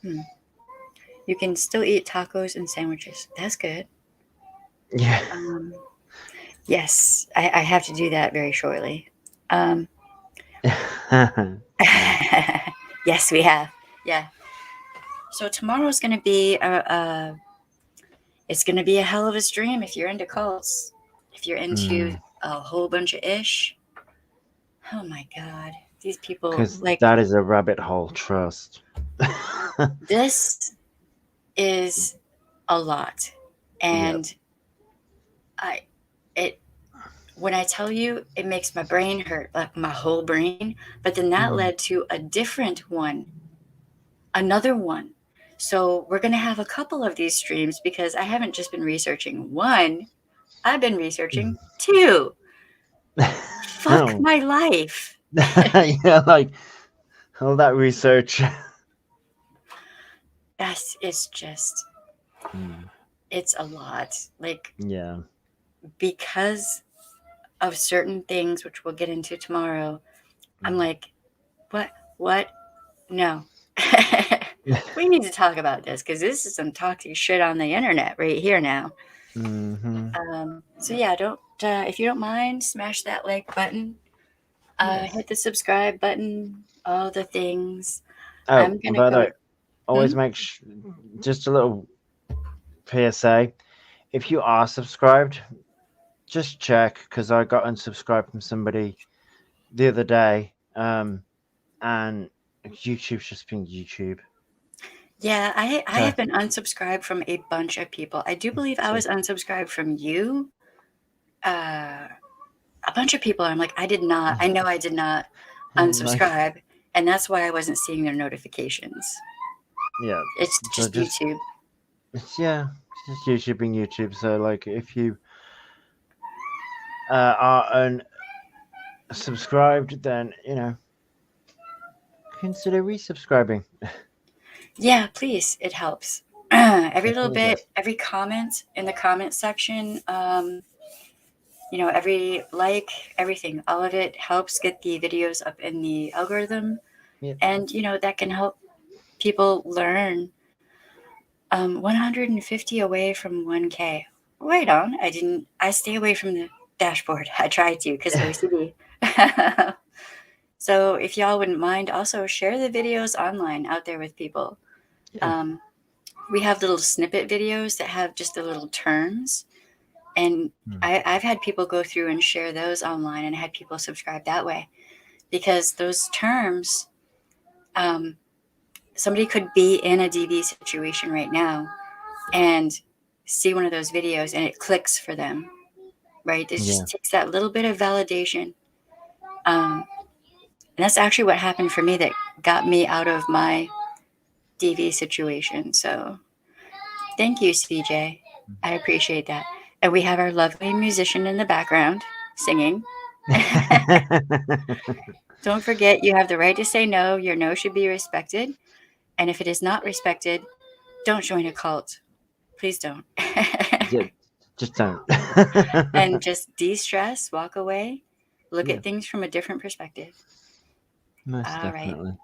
You can still eat tacos and sandwiches. That's good. Yeah. Yes, I have to do that very shortly. Um, yes, we have. Yeah. So tomorrow's going to be it's going to be a hell of a stream if you're into cults. If you're into a whole bunch of ish. Oh my god. These people Because like that is a rabbit hole. Trust. this is a lot. Yep. And I it when I tell you it makes my brain hurt, like my whole brain, but then that led to a different one, another one. So we're going to have a couple of these streams because I haven't just been researching one, I've been researching two. Fuck Oh. my life. Yeah, like all that research. That's it's just it's a lot. Like Yeah. because of certain things which we'll get into tomorrow, I'm like, what? No. We need to talk about this because this is some toxic shit on the internet right here now. So yeah, don't if you don't mind, smash that like button, Yes. hit the subscribe button, all the things. Oh, I'm gonna by the go. way, always make just a little PSA. If you are subscribed, just check because I got unsubscribed from somebody the other day. And YouTube's just been YouTube. Yeah, I So, have been unsubscribed from a bunch of people. I do believe I was unsubscribed from you. A bunch of people. I'm like, I know I did not like, unsubscribe, and that's why I wasn't seeing their notifications. yeah. It's So just YouTube. yeah, it's just YouTube being YouTube. So like, if you are unsubscribed, then consider resubscribing. Yeah, please. It helps. Every little Definitely bit, does. every comment in the comment section, every like, everything, all of it helps get the videos up in the algorithm. Yeah. And, that can help people learn. 150 away from 1K. Right on. I stay away from the dashboard. I try to because OCD. So if y'all wouldn't mind, also share the videos online out there with people. Yeah. We have little snippet videos that have just the little terms. And I've had people go through and share those online and had people subscribe that way. Because those terms, somebody could be in a DV situation right now and see one of those videos and it clicks for them, right? It just takes that little bit of validation. And that's actually what happened for me that got me out of my DV situation. So thank you, CJ. I appreciate that. And we have our lovely musician in the background singing. Don't forget, you have the right to say no. Your no should be respected. And if it is not respected, don't join a cult. Please don't. Just don't. and just de-stress, walk away, look Yeah. at things from a different perspective. Most All right. definitely.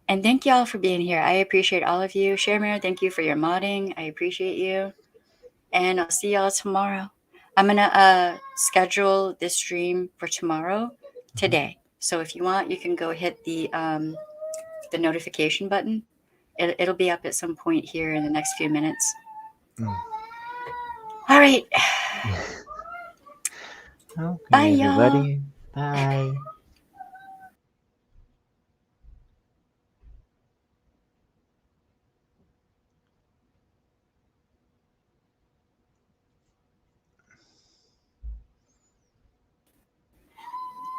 And thank y'all for being here. I appreciate all of you. Sharemare, thank you for your modding. I appreciate you. And I'll see y'all tomorrow. I'm going to schedule this stream for tomorrow today. So if you want, you can go hit the notification button. It'll be up at some point here in the next few minutes. All right. Okay, Bye, y'all. everybody. Bye.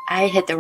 I hit the wrong